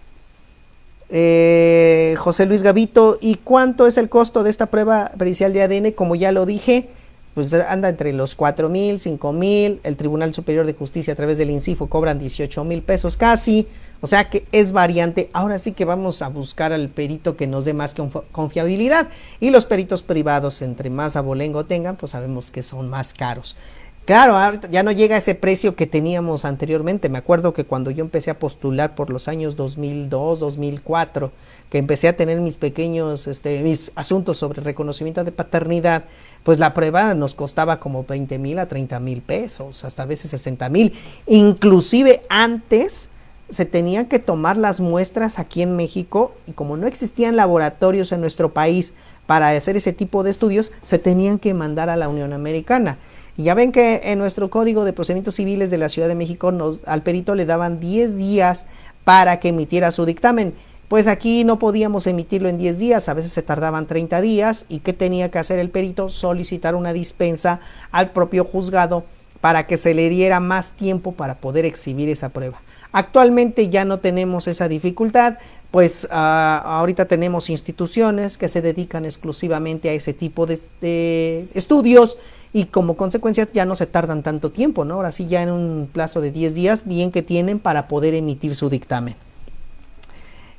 José Luis Gavito, ¿y cuánto es el costo de esta prueba pericial de ADN? Como ya lo dije, pues anda entre los 4,000, 5,000, el Tribunal Superior de Justicia a través del INCIFO cobran 18,000 pesos casi, o sea que es variante. Ahora sí que vamos a buscar al perito que nos dé más confiabilidad, y los peritos privados, entre más abolengo tengan, pues sabemos que son más caros. Claro, ya no llega a ese precio que teníamos anteriormente. Me acuerdo que cuando yo empecé a postular por los años 2002, 2004, que empecé a tener mis pequeños, mis asuntos sobre reconocimiento de paternidad, pues la prueba nos costaba como 20,000 a 30,000 pesos, hasta a veces 60,000. Inclusive antes se tenían que tomar las muestras aquí en México, y como no existían laboratorios en nuestro país para hacer ese tipo de estudios, se tenían que mandar a la Unión Americana. Y ya ven que en nuestro Código de Procedimientos Civiles de la Ciudad de México al perito le daban 10 días para que emitiera su dictamen. Pues aquí no podíamos emitirlo en 10 días, a veces se tardaban 30 días. ¿Y qué tenía que hacer el perito? Solicitar una dispensa al propio juzgado para que se le diera más tiempo para poder exhibir esa prueba. Actualmente ya no tenemos esa dificultad, pues ahorita tenemos instituciones que se dedican exclusivamente a ese tipo de estudios, y como consecuencia ya no se tardan tanto tiempo, ¿no? Ahora sí, ya en un plazo de 10 días, bien que tienen para poder emitir su dictamen.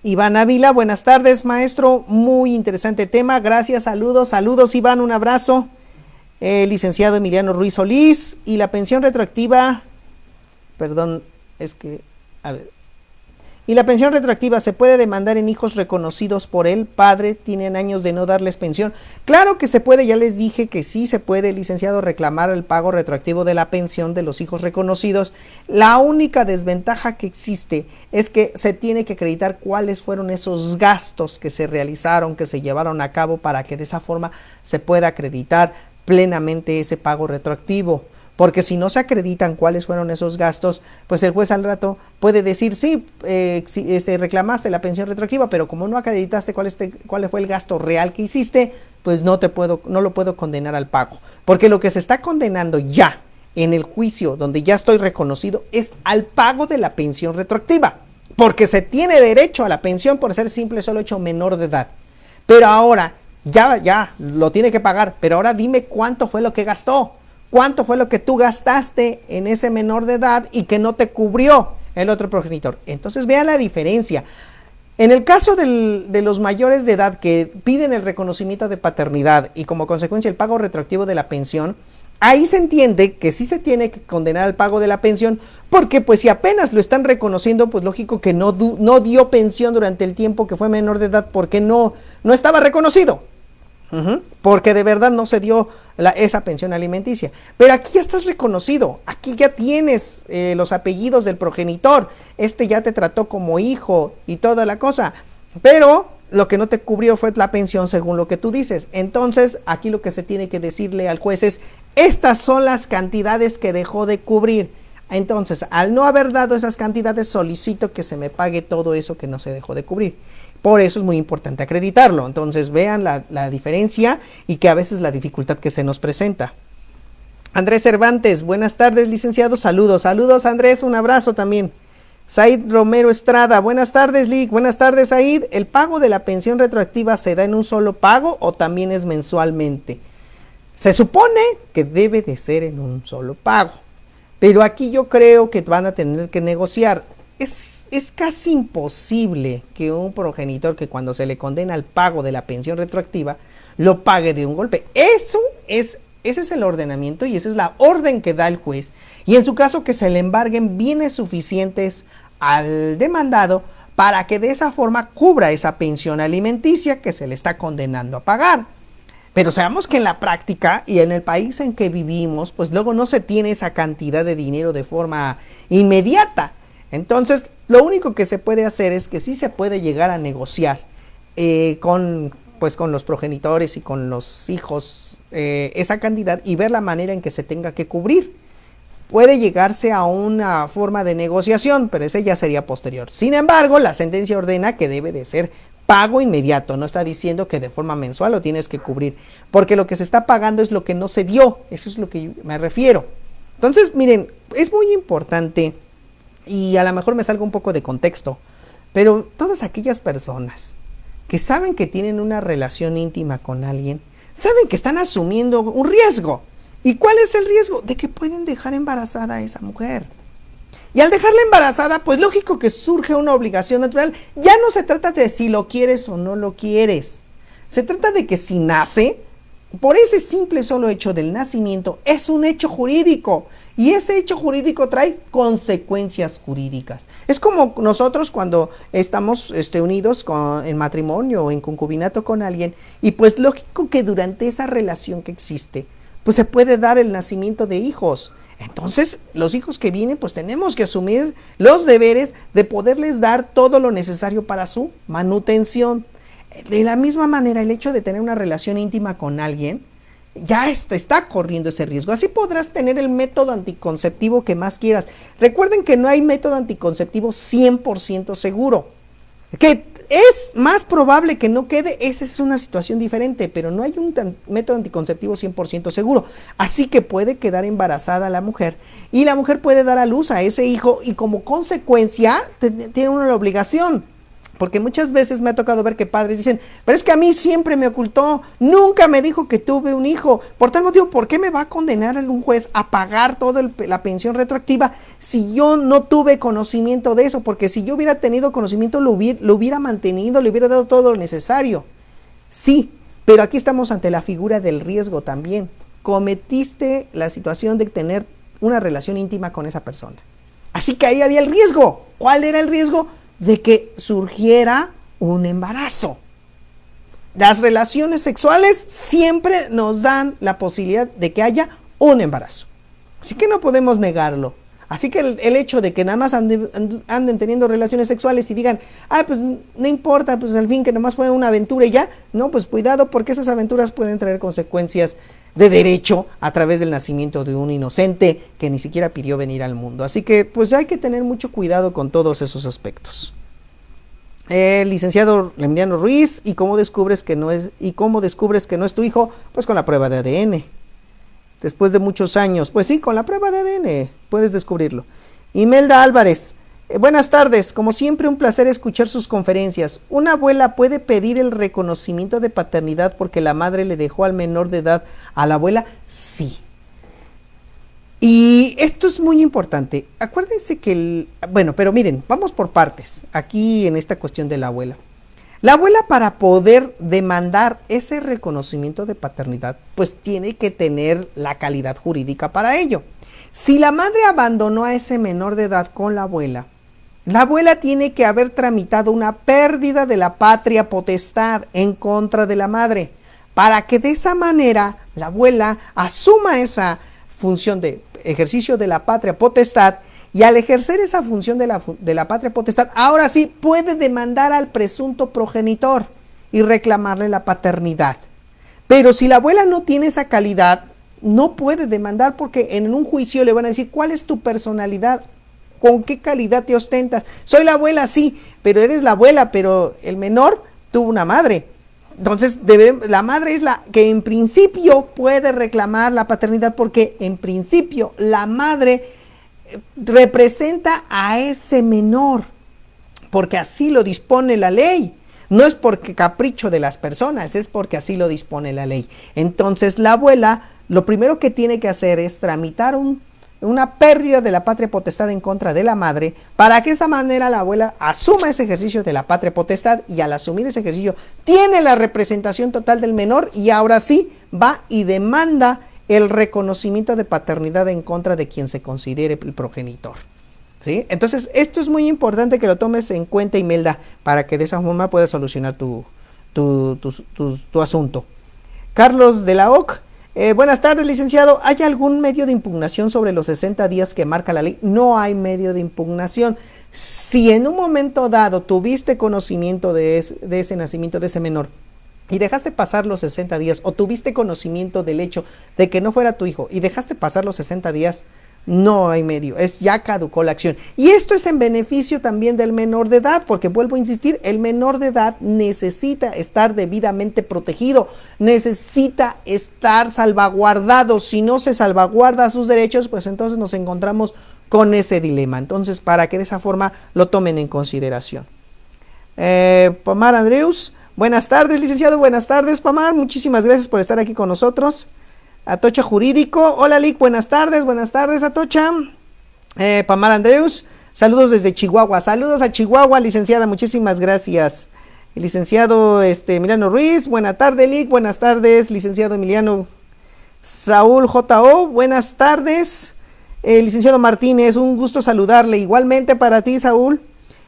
Iván Ávila, buenas tardes, maestro, muy interesante tema, gracias, saludos Iván, un abrazo. Licenciado Emiliano Ruiz Solís, y la pensión retroactiva, y la pensión retroactiva se puede demandar en hijos reconocidos por el padre, tienen años de no darles pensión. Claro que se puede, ya les dije que sí se puede, licenciado, reclamar el pago retroactivo de la pensión de los hijos reconocidos. La única desventaja que existe es que se tiene que acreditar cuáles fueron esos gastos que se realizaron, que se llevaron a cabo, para que de esa forma se pueda acreditar plenamente ese pago retroactivo. Porque si no se acreditan cuáles fueron esos gastos, pues el juez al rato puede decir, sí, reclamaste la pensión retroactiva, pero como no acreditaste cuál fue el gasto real que hiciste, pues no lo puedo condenar al pago. Porque lo que se está condenando ya en el juicio donde ya estoy reconocido es al pago de la pensión retroactiva. Porque se tiene derecho a la pensión por ser simple solo hecho menor de edad. Pero ahora, ya lo tiene que pagar, pero ahora dime cuánto fue lo que gastó. ¿Cuánto fue lo que tú gastaste en ese menor de edad y que no te cubrió el otro progenitor? Entonces vean la diferencia. En el caso de los mayores de edad que piden el reconocimiento de paternidad y como consecuencia el pago retroactivo de la pensión, ahí se entiende que sí se tiene que condenar al pago de la pensión, porque pues si apenas lo están reconociendo, pues lógico que no dio pensión durante el tiempo que fue menor de edad, porque no estaba reconocido. Porque de verdad no se dio esa pensión alimenticia. Pero aquí ya estás reconocido, aquí ya tienes los apellidos del progenitor, ya te trató como hijo y toda la cosa, pero lo que no te cubrió fue la pensión según lo que tú dices. Entonces aquí lo que se tiene que decirle al juez es, estas son las cantidades que dejó de cubrir. Entonces, al no haber dado esas cantidades, solicito que se me pague todo eso que no se dejó de cubrir. Por eso es muy importante acreditarlo. Entonces vean la diferencia y que a veces la dificultad que se nos presenta. Andrés Cervantes, buenas tardes, licenciado. Saludos Andrés, un abrazo también. Said Romero Estrada, buenas tardes, Lic. Buenas tardes, Said. ¿El pago de la pensión retroactiva se da en un solo pago o también es mensualmente? Se supone que debe de ser en un solo pago. Pero aquí yo creo que van a tener que negociar. Es casi imposible que un progenitor que cuando se le condena al pago de la pensión retroactiva lo pague de un golpe. Ese es el ordenamiento y esa es la orden que da el juez. Y en su caso que se le embarguen bienes suficientes al demandado para que de esa forma cubra esa pensión alimenticia que se le está condenando a pagar. Pero sabemos que en la práctica y en el país en que vivimos, pues luego no se tiene esa cantidad de dinero de forma inmediata. Entonces, lo único que se puede hacer es que sí se puede llegar a negociar con los progenitores y con los hijos esa cantidad y ver la manera en que se tenga que cubrir. Puede llegarse a una forma de negociación, pero ese ya sería posterior. Sin embargo, la sentencia ordena que debe de ser pago inmediato, no está diciendo que de forma mensual lo tienes que cubrir, porque lo que se está pagando es lo que no se dio, eso es lo que me refiero. Entonces, miren, es muy importante, y a lo mejor me salgo un poco de contexto, pero todas aquellas personas que saben que tienen una relación íntima con alguien, saben que están asumiendo un riesgo. ¿Y cuál es el riesgo? De que pueden dejar embarazada a esa mujer. Y al dejarla embarazada, pues lógico que surge una obligación natural. Ya no se trata de si lo quieres o no lo quieres. Se trata de que si nace, por ese simple solo hecho del nacimiento, es un hecho jurídico. Y ese hecho jurídico trae consecuencias jurídicas. Es como nosotros cuando estamos unidos en matrimonio o en concubinato con alguien. Y pues lógico que durante esa relación que existe, pues se puede dar el nacimiento de hijos. Entonces, los hijos que vienen, pues tenemos que asumir los deberes de poderles dar todo lo necesario para su manutención. De la misma manera, el hecho de tener una relación íntima con alguien, ya está corriendo ese riesgo. Así podrás tener el método anticonceptivo que más quieras. Recuerden que no hay método anticonceptivo 100% seguro. Que es más probable que no quede, esa es una situación diferente, pero no hay un método anticonceptivo 100% seguro. Así que puede quedar embarazada la mujer y la mujer puede dar a luz a ese hijo y como consecuencia tiene una obligación. Porque muchas veces me ha tocado ver que padres dicen, pero es que a mí siempre me ocultó, nunca me dijo que tuve un hijo. Por tal motivo, ¿por qué me va a condenar un juez a pagar toda la pensión retroactiva si yo no tuve conocimiento de eso? Porque si yo hubiera tenido conocimiento, lo hubiera mantenido, le hubiera dado todo lo necesario. Sí, pero aquí estamos ante la figura del riesgo también. Cometiste la situación de tener una relación íntima con esa persona. Así que ahí había el riesgo. ¿Cuál era el riesgo? De que surgiera un embarazo. Las relaciones sexuales siempre nos dan la posibilidad de que haya un embarazo. Así que no podemos negarlo. Así que el hecho de que nada más anden teniendo relaciones sexuales y digan, pues no importa, pues al fin que nada más fue una aventura y ya, no, pues cuidado porque esas aventuras pueden traer consecuencias de derecho a través del nacimiento de un inocente que ni siquiera pidió venir al mundo. Así que pues hay que tener mucho cuidado con todos esos aspectos. Licenciado Emiliano Ruiz, ¿y cómo descubres que no es tu hijo? Pues con la prueba de ADN. Después de muchos años, pues sí, con la prueba de ADN puedes descubrirlo. Imelda Álvarez, buenas tardes, como siempre un placer escuchar sus conferencias. ¿Una abuela puede pedir el reconocimiento de paternidad porque la madre le dejó al menor de edad a la abuela? Sí. Y esto es muy importante. Acuérdense que pero miren, vamos por partes, aquí en esta cuestión de la abuela. La abuela, para poder demandar ese reconocimiento de paternidad, pues tiene que tener la calidad jurídica para ello. Si la madre abandonó a ese menor de edad con la abuela tiene que haber tramitado una pérdida de la patria potestad en contra de la madre, para que de esa manera la abuela asuma esa función de ejercicio de la patria potestad. Y al ejercer esa función de la patria potestad, ahora sí puede demandar al presunto progenitor y reclamarle la paternidad. Pero si la abuela no tiene esa calidad, no puede demandar porque en un juicio le van a decir, ¿cuál es tu personalidad? ¿Con qué calidad te ostentas? Soy la abuela, sí, pero eres la abuela, pero el menor tuvo una madre. Entonces, la madre es la que en principio puede reclamar la paternidad porque en principio la madre representa a ese menor, porque así lo dispone la ley. No es porque capricho de las personas, es porque así lo dispone la ley. Entonces la abuela lo primero que tiene que hacer es tramitar una pérdida de la patria potestad en contra de la madre, para que de esa manera la abuela asuma ese ejercicio de la patria potestad, y al asumir ese ejercicio tiene la representación total del menor y ahora sí va y demanda el reconocimiento de paternidad en contra de quien se considere el progenitor. ¿Sí? Entonces, esto es muy importante que lo tomes en cuenta, Imelda, para que de esa forma puedas solucionar tu asunto. Carlos de la OC. Buenas tardes, licenciado. ¿Hay algún medio de impugnación sobre los 60 días que marca la ley? No hay medio de impugnación. Si en un momento dado tuviste conocimiento de ese nacimiento de ese menor y dejaste pasar los 60 días, o tuviste conocimiento del hecho de que no fuera tu hijo y dejaste pasar los 60 días, no hay medio, ya caducó la acción. Y esto es en beneficio también del menor de edad, porque vuelvo a insistir, el menor de edad necesita estar debidamente protegido, necesita estar salvaguardado. Si no se salvaguarda sus derechos, pues entonces nos encontramos con ese dilema. Entonces, para que de esa forma lo tomen en consideración. Pamar Andreus, buenas tardes, licenciado. Buenas tardes, Pamar, muchísimas gracias por estar aquí con nosotros. Atocha Jurídico, hola Lic, buenas tardes Atocha. Pamar Andreus, saludos desde Chihuahua, saludos a Chihuahua, licenciada, muchísimas gracias. El licenciado Emiliano Ruiz, buenas tardes Lic, buenas tardes, licenciado Emiliano. Saúl J.O., buenas tardes. Licenciado Martínez, un gusto saludarle, igualmente para ti, Saúl.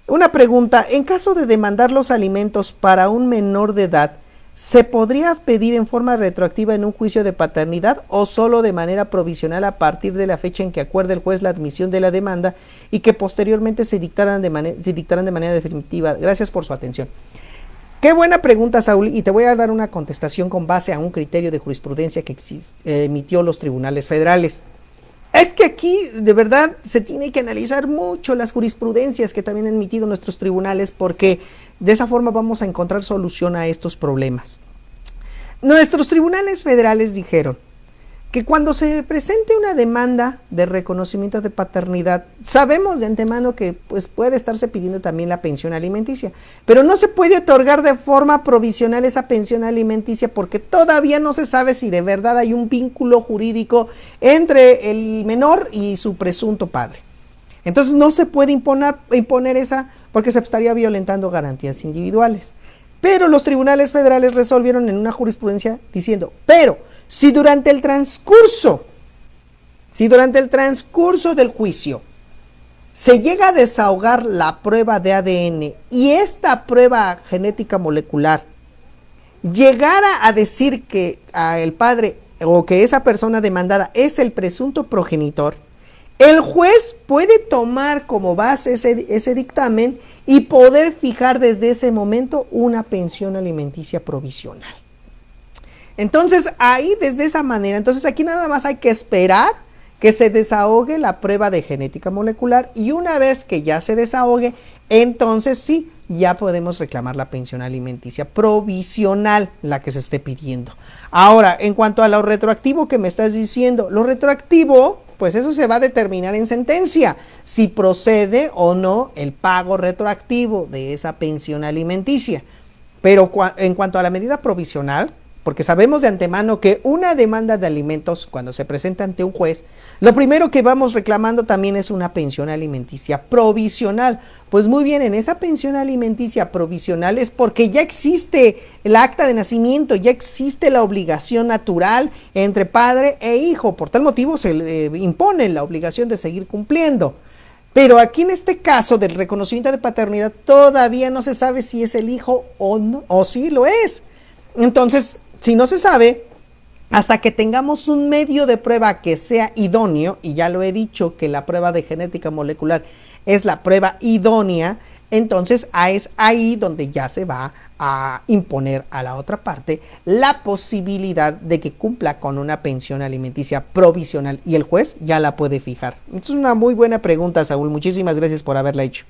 Una pregunta, en caso de demandar los alimentos para un menor de edad, ¿se podría pedir en forma retroactiva en un juicio de paternidad o solo de manera provisional a partir de la fecha en que acuerde el juez la admisión de la demanda y que posteriormente se dictaran de manera definitiva? Gracias por su atención. Qué buena pregunta, Saúl, y te voy a dar una contestación con base a un criterio de jurisprudencia que emitió los tribunales federales. Es que aquí, de verdad, se tiene que analizar mucho las jurisprudencias que también han emitido nuestros tribunales, porque de esa forma vamos a encontrar solución a estos problemas. Nuestros tribunales federales dijeron que cuando se presente una demanda de reconocimiento de paternidad, sabemos de antemano que pues, puede estarse pidiendo también la pensión alimenticia, pero no se puede otorgar de forma provisional esa pensión alimenticia porque todavía no se sabe si de verdad hay un vínculo jurídico entre el menor y su presunto padre. Entonces no se puede imponer esa porque se estaría violentando garantías individuales. Pero los tribunales federales resolvieron en una jurisprudencia diciendo, pero si durante el transcurso del juicio se llega a desahogar la prueba de ADN y esta prueba genética molecular llegara a decir que el padre o que esa persona demandada es el presunto progenitor, el juez puede tomar como base ese dictamen y poder fijar desde ese momento una pensión alimenticia provisional. Entonces, ahí desde esa manera, entonces aquí nada más hay que esperar que se desahogue la prueba de genética molecular y una vez que ya se desahogue, entonces sí, ya podemos reclamar la pensión alimenticia provisional, la que se esté pidiendo. Ahora, en cuanto a lo retroactivo que me estás diciendo, lo retroactivo, pues eso se va a determinar en sentencia, si procede o no el pago retroactivo de esa pensión alimenticia. Pero en cuanto a la medida provisional, porque sabemos de antemano que una demanda de alimentos, cuando se presenta ante un juez, lo primero que vamos reclamando también es una pensión alimenticia provisional. Pues muy bien, en esa pensión alimenticia provisional es porque ya existe el acta de nacimiento, ya existe la obligación natural entre padre e hijo. Por tal motivo se le impone la obligación de seguir cumpliendo. Pero aquí en este caso del reconocimiento de paternidad todavía no se sabe si es el hijo o no, o si lo es. Entonces, si no se sabe, hasta que tengamos un medio de prueba que sea idóneo, y ya lo he dicho que la prueba de genética molecular es la prueba idónea, entonces es ahí donde ya se va a imponer a la otra parte la posibilidad de que cumpla con una pensión alimenticia provisional y el juez ya la puede fijar. Es una muy buena pregunta, Saúl, muchísimas gracias por haberla hecho.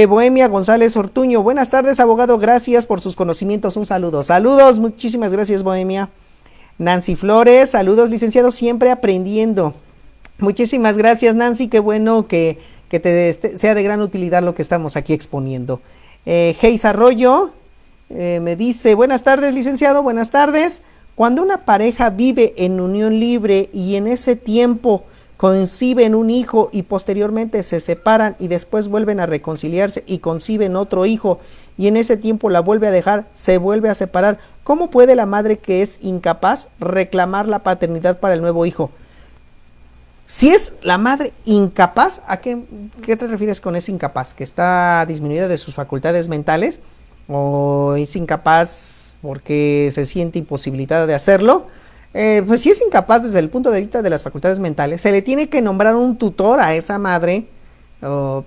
Bohemia González Ortuño, buenas tardes, abogado, gracias por sus conocimientos, un saludo. Saludos, muchísimas gracias, Bohemia. Nancy Flores, saludos, licenciado, siempre aprendiendo. Muchísimas gracias, Nancy, qué bueno que te sea de gran utilidad lo que estamos aquí exponiendo. Geis Arroyo me dice, buenas tardes, licenciado, buenas tardes. Cuando una pareja vive en unión libre y en ese tiempo conciben un hijo y posteriormente se separan y después vuelven a reconciliarse y conciben otro hijo y en ese tiempo la vuelve a dejar, se vuelve a separar, ¿cómo puede la madre que es incapaz reclamar la paternidad para el nuevo hijo? Si es la madre incapaz, ¿a qué te refieres con ese incapaz? ¿Que está disminuida de sus facultades mentales? ¿O es incapaz porque se siente imposibilitada de hacerlo, pues si es incapaz desde el punto de vista de las facultades mentales, se le tiene que nombrar un tutor a esa madre,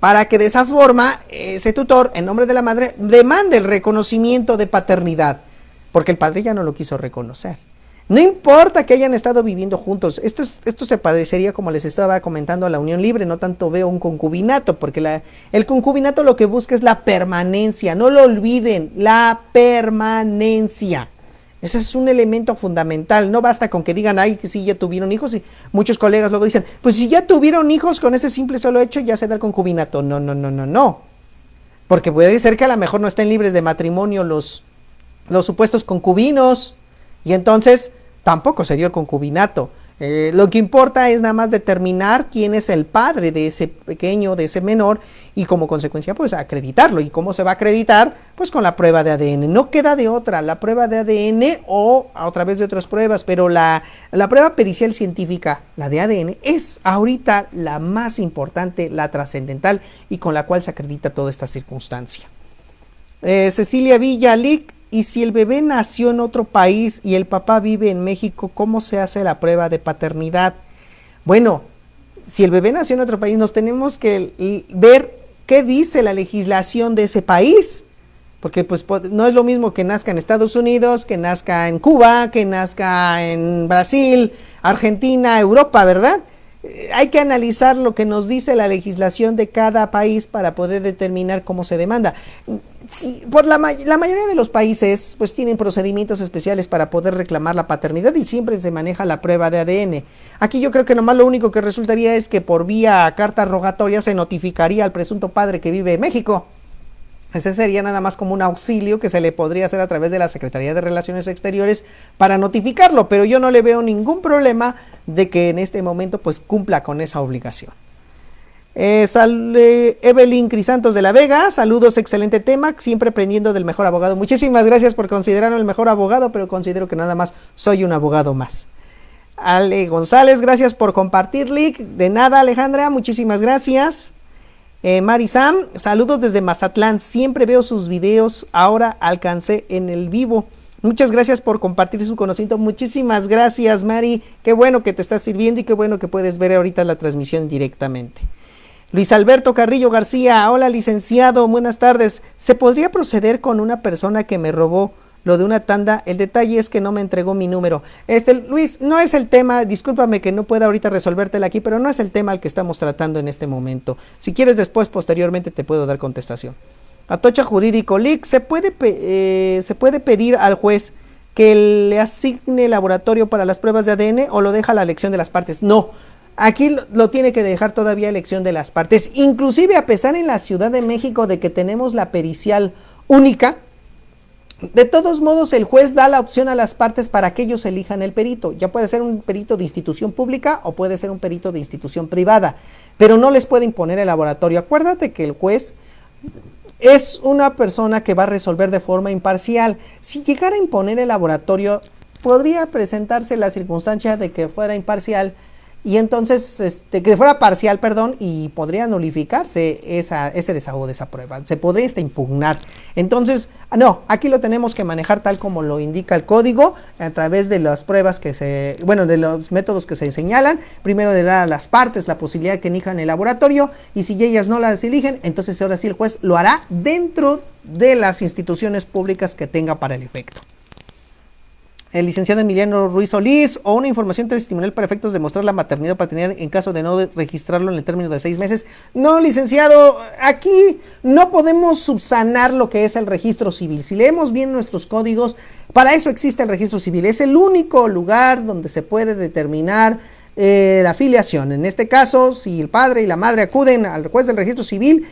para que de esa forma ese tutor, en nombre de la madre, demande el reconocimiento de paternidad, porque el padre ya no lo quiso reconocer. No importa que hayan estado viviendo juntos, esto se parecería, como les estaba comentando, a la unión libre, no tanto veo un concubinato, porque el concubinato lo que busca es la permanencia, no lo olviden, la permanencia. Ese es un elemento fundamental, no basta con que digan, ay, que sí, ya tuvieron hijos, y muchos colegas luego dicen, pues si ya tuvieron hijos, con ese simple solo hecho ya se da el concubinato. No, porque puede ser que a lo mejor no estén libres de matrimonio los supuestos concubinos, y entonces tampoco se dio el concubinato. Lo que importa es nada más determinar quién es el padre de ese pequeño, de ese menor, y como consecuencia pues acreditarlo. ¿Y cómo se va a acreditar? Pues con la prueba de ADN. No queda de otra, la prueba de ADN o a través de otras pruebas, pero la prueba pericial científica, la de ADN, es ahorita la más importante, la trascendental, y con la cual se acredita toda esta circunstancia. Cecilia Villalic: y si el bebé nació en otro país y el papá vive en México, ¿cómo se hace la prueba de paternidad? Bueno, si el bebé nació en otro país, nos tenemos que ver qué dice la legislación de ese país, porque pues no es lo mismo que nazca en Estados Unidos, que nazca en Cuba, que nazca en Brasil, Argentina, Europa, ¿verdad? Hay que analizar lo que nos dice la legislación de cada país para poder determinar cómo se demanda. Sí, por la mayoría de los países pues tienen procedimientos especiales para poder reclamar la paternidad, y siempre se maneja la prueba de ADN. Aquí yo creo que nomás lo único que resultaría es que por vía carta rogatoria se notificaría al presunto padre que vive en México. Ese sería nada más como un auxilio que se le podría hacer a través de la Secretaría de Relaciones Exteriores para notificarlo, pero yo no le veo ningún problema de que en este momento pues cumpla con esa obligación. Evelyn Crisantos de la Vega: saludos, excelente tema, siempre aprendiendo del mejor abogado. Muchísimas gracias por considerarme el mejor abogado, pero considero que nada más soy un abogado más. Ale González: gracias por compartir, Lick. De nada, Alejandra, muchísimas gracias. Mari Sam: saludos desde Mazatlán, siempre veo sus videos, ahora alcancé en el vivo. Muchas gracias por compartir su conocimiento. Muchísimas gracias, Mari, qué bueno que te está sirviendo y qué bueno que puedes ver ahorita la transmisión directamente. Luis Alberto Carrillo García: hola licenciado, buenas tardes. ¿Se podría proceder con una persona que me robó lo de una tanda? El detalle es que no me entregó mi número. Luis, no es el tema, discúlpame que no pueda ahorita resolvértela aquí, pero no es el tema al que estamos tratando en este momento. Si quieres después, posteriormente, te puedo dar contestación. Atocha Jurídico: Lick, ¿se puede pedir al juez que le asigne laboratorio para las pruebas de ADN o lo deja a la elección de las partes? No. Aquí lo tiene que dejar todavía a elección de las partes. Inclusive, a pesar en la Ciudad de México de que tenemos la pericial única, de todos modos el juez da la opción a las partes para que ellos elijan el perito. Ya puede ser un perito de institución pública o puede ser un perito de institución privada, pero no les puede imponer el laboratorio. Acuérdate que el juez es una persona que va a resolver de forma imparcial. Si llegara a imponer el laboratorio, podría presentarse la circunstancia de que fuera imparcial, y entonces, que fuera parcial, perdón, y podría nulificarse ese desahogo de esa prueba, se podría impugnar. Entonces, no, aquí lo tenemos que manejar tal como lo indica el código, a través de las pruebas de los métodos que se señalan. Primero le da a las partes la posibilidad de que elijan el laboratorio, y si ellas no las eligen, entonces ahora sí el juez lo hará dentro de las instituciones públicas que tenga para el efecto. El licenciado Emiliano Ruiz Solís: o una información testimonial para efectos de mostrar la maternidad o paternidad en caso de no registrarlo en el término de 6 meses. No, licenciado, aquí no podemos subsanar lo que es el registro civil. Si leemos bien nuestros códigos, para eso existe el registro civil. Es el único lugar donde se puede determinar la filiación. En este caso, si el padre y la madre acuden al juez del registro civil,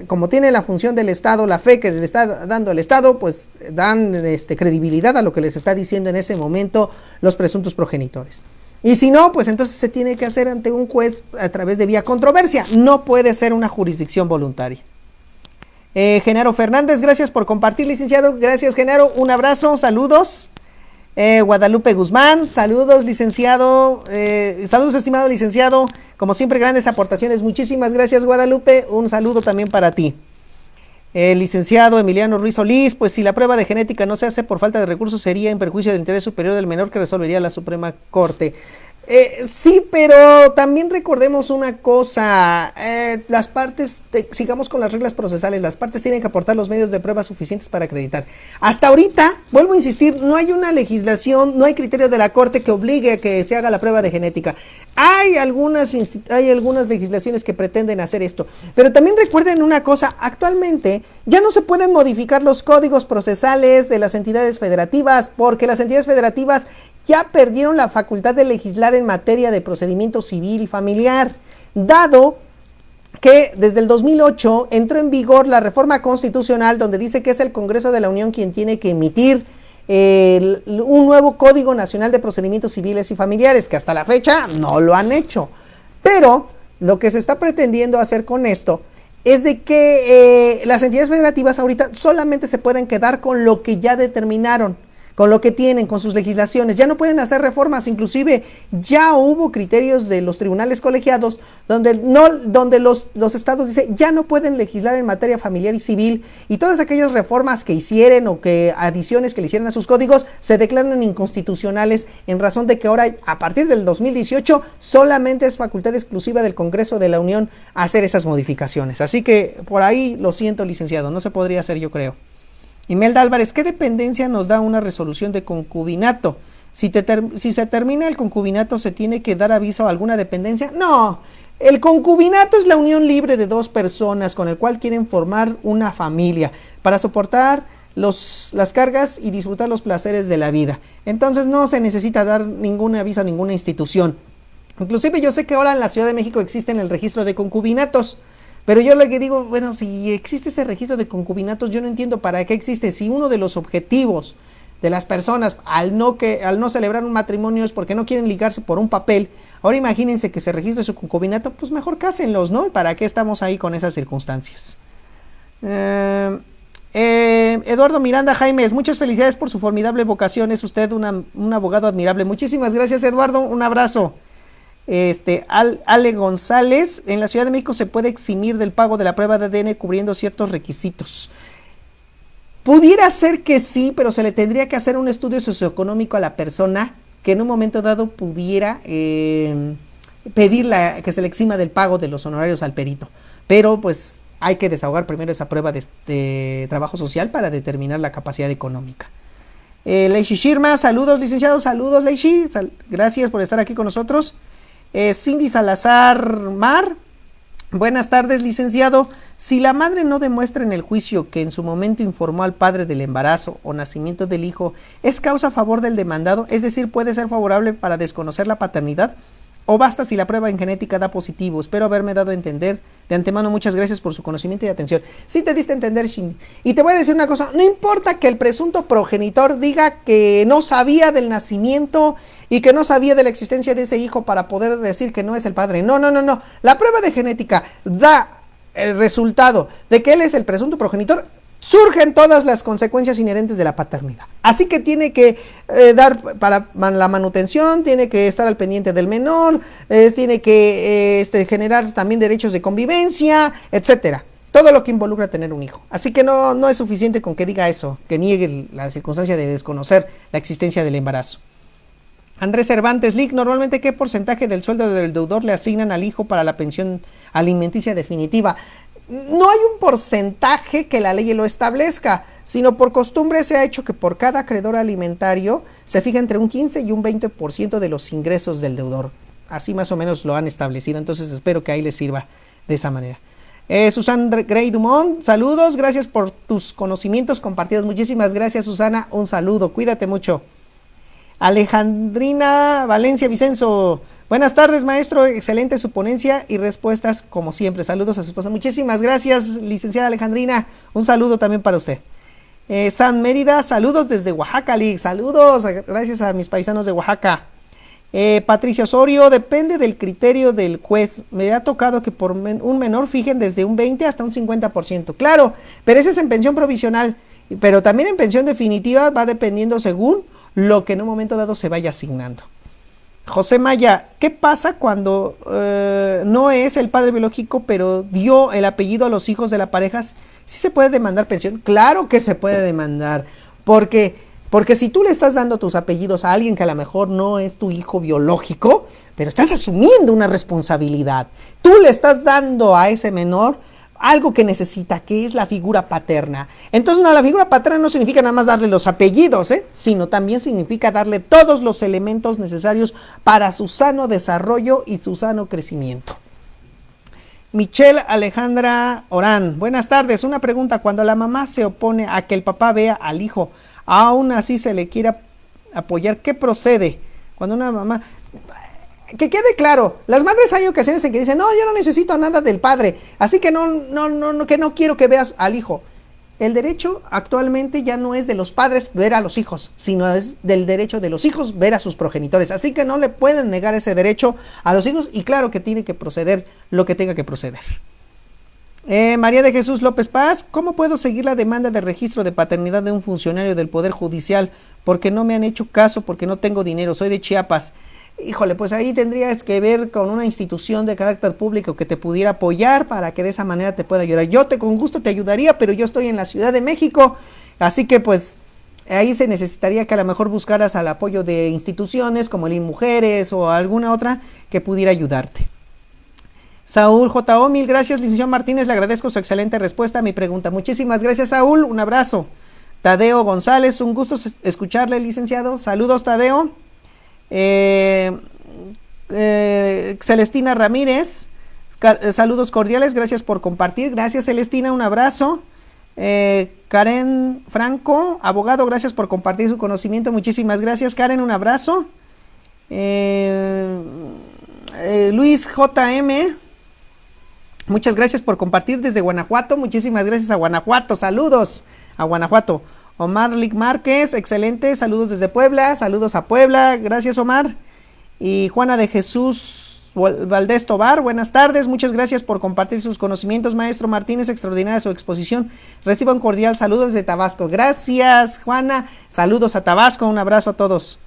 como tiene la función del Estado, la fe que le está dando el Estado, pues dan credibilidad a lo que les está diciendo en ese momento los presuntos progenitores. Y si no, pues entonces se tiene que hacer ante un juez a través de vía controversia. No puede ser una jurisdicción voluntaria. Genaro Fernández: gracias por compartir, licenciado. Gracias, Genaro, un abrazo, saludos. Guadalupe Guzmán: saludos, licenciado. Saludos, estimado licenciado, como siempre, grandes aportaciones. Muchísimas gracias, Guadalupe, un saludo también para ti. El licenciado Emiliano Ruiz Solís, pues si la prueba de genética no se hace por falta de recursos, sería en perjuicio del interés superior del menor que resolvería la Suprema Corte. Sí, pero también recordemos una cosa, las partes, sigamos con las reglas procesales, las partes tienen que aportar los medios de prueba suficientes para acreditar. Hasta ahorita, vuelvo a insistir, no hay una legislación, no hay criterio de la Corte que obligue a que se haga la prueba de genética. Hay algunas legislaciones que pretenden hacer esto, pero también recuerden una cosa, actualmente ya no se pueden modificar los códigos procesales de las entidades federativas, porque las entidades federativas ya perdieron la facultad de legislar en materia de procedimiento civil y familiar, dado que desde el 2008 entró en vigor la reforma constitucional donde dice que es el Congreso de la Unión quien tiene que emitir un nuevo Código Nacional de Procedimientos Civiles y Familiares, que hasta la fecha no lo han hecho. Pero lo que se está pretendiendo hacer con esto es de que las entidades federativas ahorita solamente se pueden quedar con lo que ya determinaron, con lo que tienen, con sus legislaciones, ya no pueden hacer reformas, inclusive ya hubo criterios de los tribunales colegiados donde los estados dicen ya no pueden legislar en materia familiar y civil, y todas aquellas reformas que hicieran o que adiciones que le hicieran a sus códigos se declaran inconstitucionales en razón de que ahora a partir del 2018 solamente es facultad exclusiva del Congreso de la Unión hacer esas modificaciones, así que por ahí lo siento, licenciado, no se podría hacer, yo creo. Imelda Álvarez, ¿qué dependencia nos da una resolución de concubinato? Si se termina el concubinato, ¿se tiene que dar aviso a alguna dependencia? No, el concubinato es la unión libre de dos personas con el cual quieren formar una familia para soportar las cargas y disfrutar los placeres de la vida. Entonces no se necesita dar ningún aviso a ninguna institución. Inclusive yo sé que ahora en la Ciudad de México existe el registro de concubinatos. Pero yo lo que digo, bueno, si existe ese registro de concubinatos, yo no entiendo para qué existe. Si uno de los objetivos de las personas al no celebrar un matrimonio es porque no quieren ligarse por un papel, ahora imagínense que se registre su concubinato, pues mejor cásenlos, ¿no? ¿Para qué estamos ahí con esas circunstancias? Eduardo Miranda Jaimes, muchas felicidades por su formidable vocación, es usted un abogado admirable. Muchísimas gracias, Eduardo, un abrazo. Ale González, en la Ciudad de México se puede eximir del pago de la prueba de ADN cubriendo ciertos requisitos. Pudiera ser que sí, pero se le tendría que hacer un estudio socioeconómico a la persona que en un momento dado pudiera pedir que se le exima del pago de los honorarios al perito. Pero pues hay que desahogar primero esa prueba de trabajo social para determinar la capacidad económica. Leishi Shirma, saludos licenciados, saludos Leishi, gracias por estar aquí con nosotros. Cindy Salazar Mar, buenas tardes licenciado, si la madre no demuestra en el juicio que en su momento informó al padre del embarazo o nacimiento del hijo, ¿es causa a favor del demandado? Es decir, ¿puede ser favorable para desconocer la paternidad? ¿O basta si la prueba en genética da positivo? Espero haberme dado a entender. De antemano, muchas gracias por su conocimiento y atención. Sí te diste a entender, Shindy. Y te voy a decir una cosa, no importa que el presunto progenitor diga que no sabía del nacimiento y que no sabía de la existencia de ese hijo para poder decir que no es el padre. No. La prueba de genética da el resultado de que él es el presunto progenitor. Surgen todas las consecuencias inherentes de la paternidad. Así que tiene que dar para la manutención, tiene que estar al pendiente del menor, tiene que generar también derechos de convivencia, etcétera. Todo lo que involucra tener un hijo. Así que no es suficiente con que diga eso, que niegue la circunstancia de desconocer la existencia del embarazo. Andrés Cervantes Lic, normalmente ¿qué porcentaje del sueldo del deudor le asignan al hijo para la pensión alimenticia definitiva? No hay un porcentaje que la ley lo establezca, sino por costumbre se ha hecho que por cada acreedor alimentario se fija entre un 15 y un 20% de los ingresos del deudor. Así más o menos lo han establecido, entonces espero que ahí les sirva de esa manera. Susan Gray Dumont, saludos, gracias por tus conocimientos compartidos. Muchísimas gracias, Susana, un saludo, cuídate mucho. Alejandrina Valencia Vicenzo, buenas tardes maestro, excelente su ponencia y respuestas como siempre, saludos a su esposa. Muchísimas gracias licenciada Alejandrina, un saludo también para usted. San Mérida, saludos desde Oaxaca, saludos, gracias a mis paisanos de Oaxaca. Patricia Osorio, depende del criterio del juez, me ha tocado que por un menor fijen desde un 20 hasta un 50%, claro, pero ese es en pensión provisional, pero también en pensión definitiva va dependiendo según lo que en un momento dado se vaya asignando. José Maya, ¿qué pasa cuando no es el padre biológico, pero dio el apellido a los hijos de la pareja? ¿Sí se puede demandar pensión? Claro que se puede demandar, porque si tú le estás dando tus apellidos a alguien que a lo mejor no es tu hijo biológico, pero estás asumiendo una responsabilidad, tú le estás dando a ese menor algo que necesita, que es la figura paterna. Entonces, no, la figura paterna no significa nada más darle los apellidos, sino también significa darle todos los elementos necesarios para su sano desarrollo y su sano crecimiento. Michelle Alejandra Orán, buenas tardes. Una pregunta: cuando la mamá se opone a que el papá vea al hijo, aún así se le quiere apoyar, ¿qué procede? Cuando una mamá... Que quede claro, las madres hay ocasiones en que dicen, no, yo no necesito nada del padre, así que no quiero que veas al hijo. El derecho actualmente ya no es de los padres ver a los hijos, sino es del derecho de los hijos ver a sus progenitores. Así que no le pueden negar ese derecho a los hijos, y claro que tiene que proceder lo que tenga que proceder. María de Jesús López Paz, ¿cómo puedo seguir la demanda de registro de paternidad de un funcionario del Poder Judicial? Porque no me han hecho caso, porque no tengo dinero, soy de Chiapas. Híjole, pues ahí tendrías que ver con una institución de carácter público que te pudiera apoyar para que de esa manera te pueda ayudar. Con gusto te ayudaría, pero yo estoy en la Ciudad de México, así que pues ahí se necesitaría que a lo mejor buscaras al apoyo de instituciones como el INMujeres o alguna otra que pudiera ayudarte. Saúl J.O., mil gracias, licenciado Martínez, le agradezco su excelente respuesta a mi pregunta. Muchísimas gracias, Saúl, un abrazo. Tadeo González, un gusto escucharle, licenciado. Saludos, Tadeo. Celestina Ramírez, saludos cordiales, gracias por compartir. Gracias, Celestina, un abrazo. Karen Franco, abogado, gracias por compartir su conocimiento. Muchísimas gracias, Karen, un abrazo. Luis JM, muchas gracias por compartir desde Guanajuato. Muchísimas gracias a Guanajuato, saludos a Guanajuato. Omar Lick Márquez, excelente, saludos desde Puebla, saludos a Puebla, gracias Omar. Y Juana de Jesús Valdés Tobar, buenas tardes, muchas gracias por compartir sus conocimientos, maestro Martínez, extraordinaria su exposición. Reciba un cordial saludo desde Tabasco. Gracias, Juana, saludos a Tabasco, un abrazo a todos.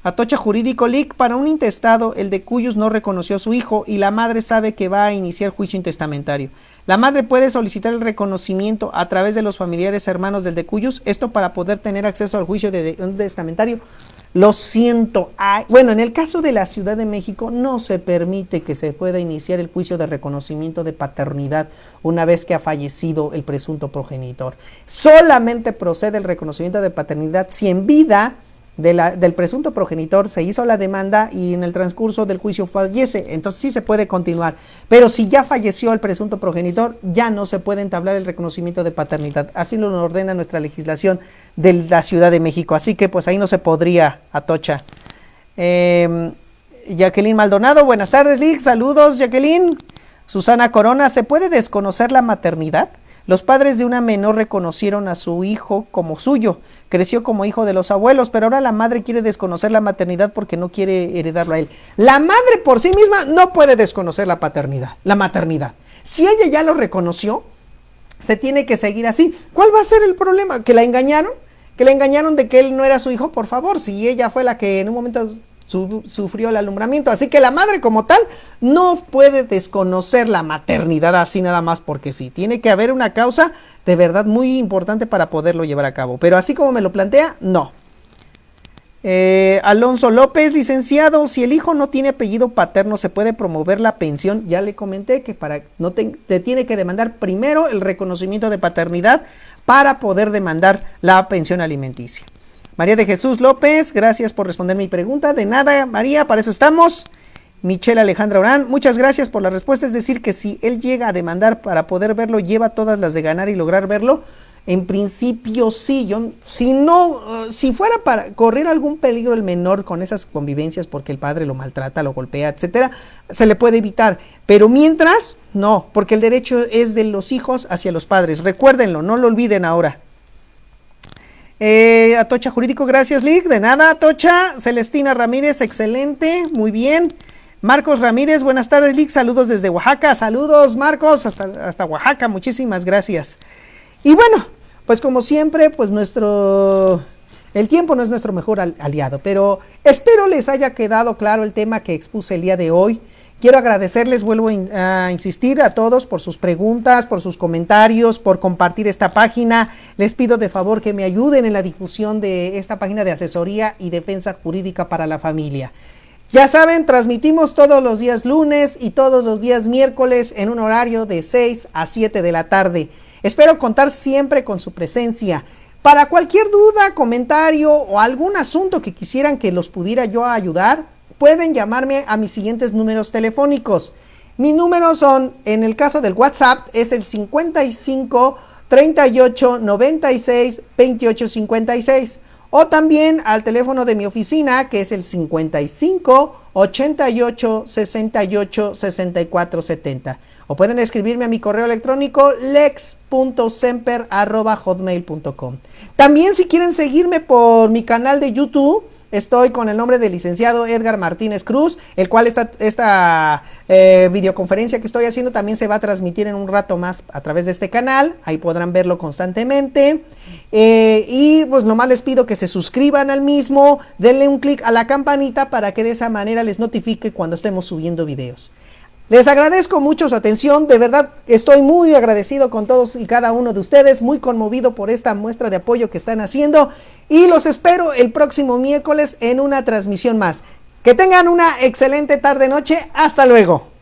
Atocha Jurídico Lic, para un intestado, el de cuyos no reconoció a su hijo y la madre sabe que va a iniciar juicio intestamentario. La madre puede solicitar el reconocimiento a través de los familiares hermanos del de cuyos, esto para poder tener acceso al juicio de un testamentario. Lo siento, bueno, en el caso de la Ciudad de México no se permite que se pueda iniciar el juicio de reconocimiento de paternidad una vez que ha fallecido el presunto progenitor. Solamente procede el reconocimiento de paternidad si en vida del presunto progenitor se hizo la demanda y en el transcurso del juicio fallece, entonces sí se puede continuar, pero si ya falleció el presunto progenitor ya no se puede entablar el reconocimiento de paternidad, así lo ordena nuestra legislación de la Ciudad de México, así que pues ahí no se podría, Atocha. Jacqueline Maldonado, buenas tardes, Lick, saludos Jacqueline. Susana Corona, ¿se puede desconocer la maternidad? Los padres de una menor reconocieron a su hijo como suyo, creció como hijo de los abuelos, pero ahora la madre quiere desconocer la maternidad porque no quiere heredarlo a él. La madre por sí misma no puede desconocer la maternidad. Si ella ya lo reconoció, se tiene que seguir así. ¿Cuál va a ser el problema? ¿Que la engañaron? ¿Que la engañaron de que él no era su hijo? Por favor, si ella fue la que en un momento sufrió el alumbramiento, así que la madre como tal no puede desconocer la maternidad así nada más porque sí, tiene que haber una causa de verdad muy importante para poderlo llevar a cabo, pero así como me lo plantea, no. Alonso López, licenciado, si el hijo no tiene apellido paterno, ¿se puede promover la pensión? Ya le comenté que te tiene que demandar primero el reconocimiento de paternidad para poder demandar la pensión alimenticia. María de Jesús López, gracias por responder mi pregunta. De nada, María, para eso estamos. Michelle Alejandra Orán, muchas gracias por la respuesta. Es decir, que si él llega a demandar para poder verlo, lleva todas las de ganar y lograr verlo. En principio sí, si fuera para correr algún peligro el menor con esas convivencias porque el padre lo maltrata, lo golpea, etcétera, se le puede evitar. Pero mientras, no, porque el derecho es de los hijos hacia los padres. Recuérdenlo, no lo olviden ahora. Atocha Jurídico, gracias Lick, de nada Atocha. Celestina Ramírez, excelente, muy bien. Marcos Ramírez, buenas tardes Lick, saludos desde Oaxaca, saludos Marcos, hasta Oaxaca, muchísimas gracias. Y bueno, pues como siempre, pues nuestro El tiempo no es nuestro mejor aliado, pero espero les haya quedado claro el tema que expuse el día de hoy. Quiero agradecerles, vuelvo a insistir a todos por sus preguntas, por sus comentarios, por compartir esta página. Les pido de favor que me ayuden en la difusión de esta página de asesoría y defensa jurídica para la familia. Ya saben, transmitimos todos los días lunes y todos los días miércoles en un horario de 6 a 7 de la tarde. Espero contar siempre con su presencia. Para cualquier duda, comentario o algún asunto que quisieran que los pudiera yo ayudar, pueden llamarme a mis siguientes números telefónicos. Mis números son, en el caso del WhatsApp, es el 55 38 96 28 56. O también al teléfono de mi oficina, que es el 55 88 68 64 70. O pueden escribirme a mi correo electrónico lex.semper@hotmail.com. También, si quieren seguirme por mi canal de YouTube, estoy con el nombre del licenciado Edgar Martínez Cruz, el cual esta videoconferencia que estoy haciendo también se va a transmitir en un rato más a través de este canal. Ahí podrán verlo constantemente. Y pues nomás les pido que se suscriban al mismo, denle un clic a la campanita para que de esa manera les notifique cuando estemos subiendo videos. Les agradezco mucho su atención, de verdad estoy muy agradecido con todos y cada uno de ustedes, muy conmovido por esta muestra de apoyo que están haciendo y los espero el próximo miércoles en una transmisión más. Que tengan una excelente tarde-noche, hasta luego.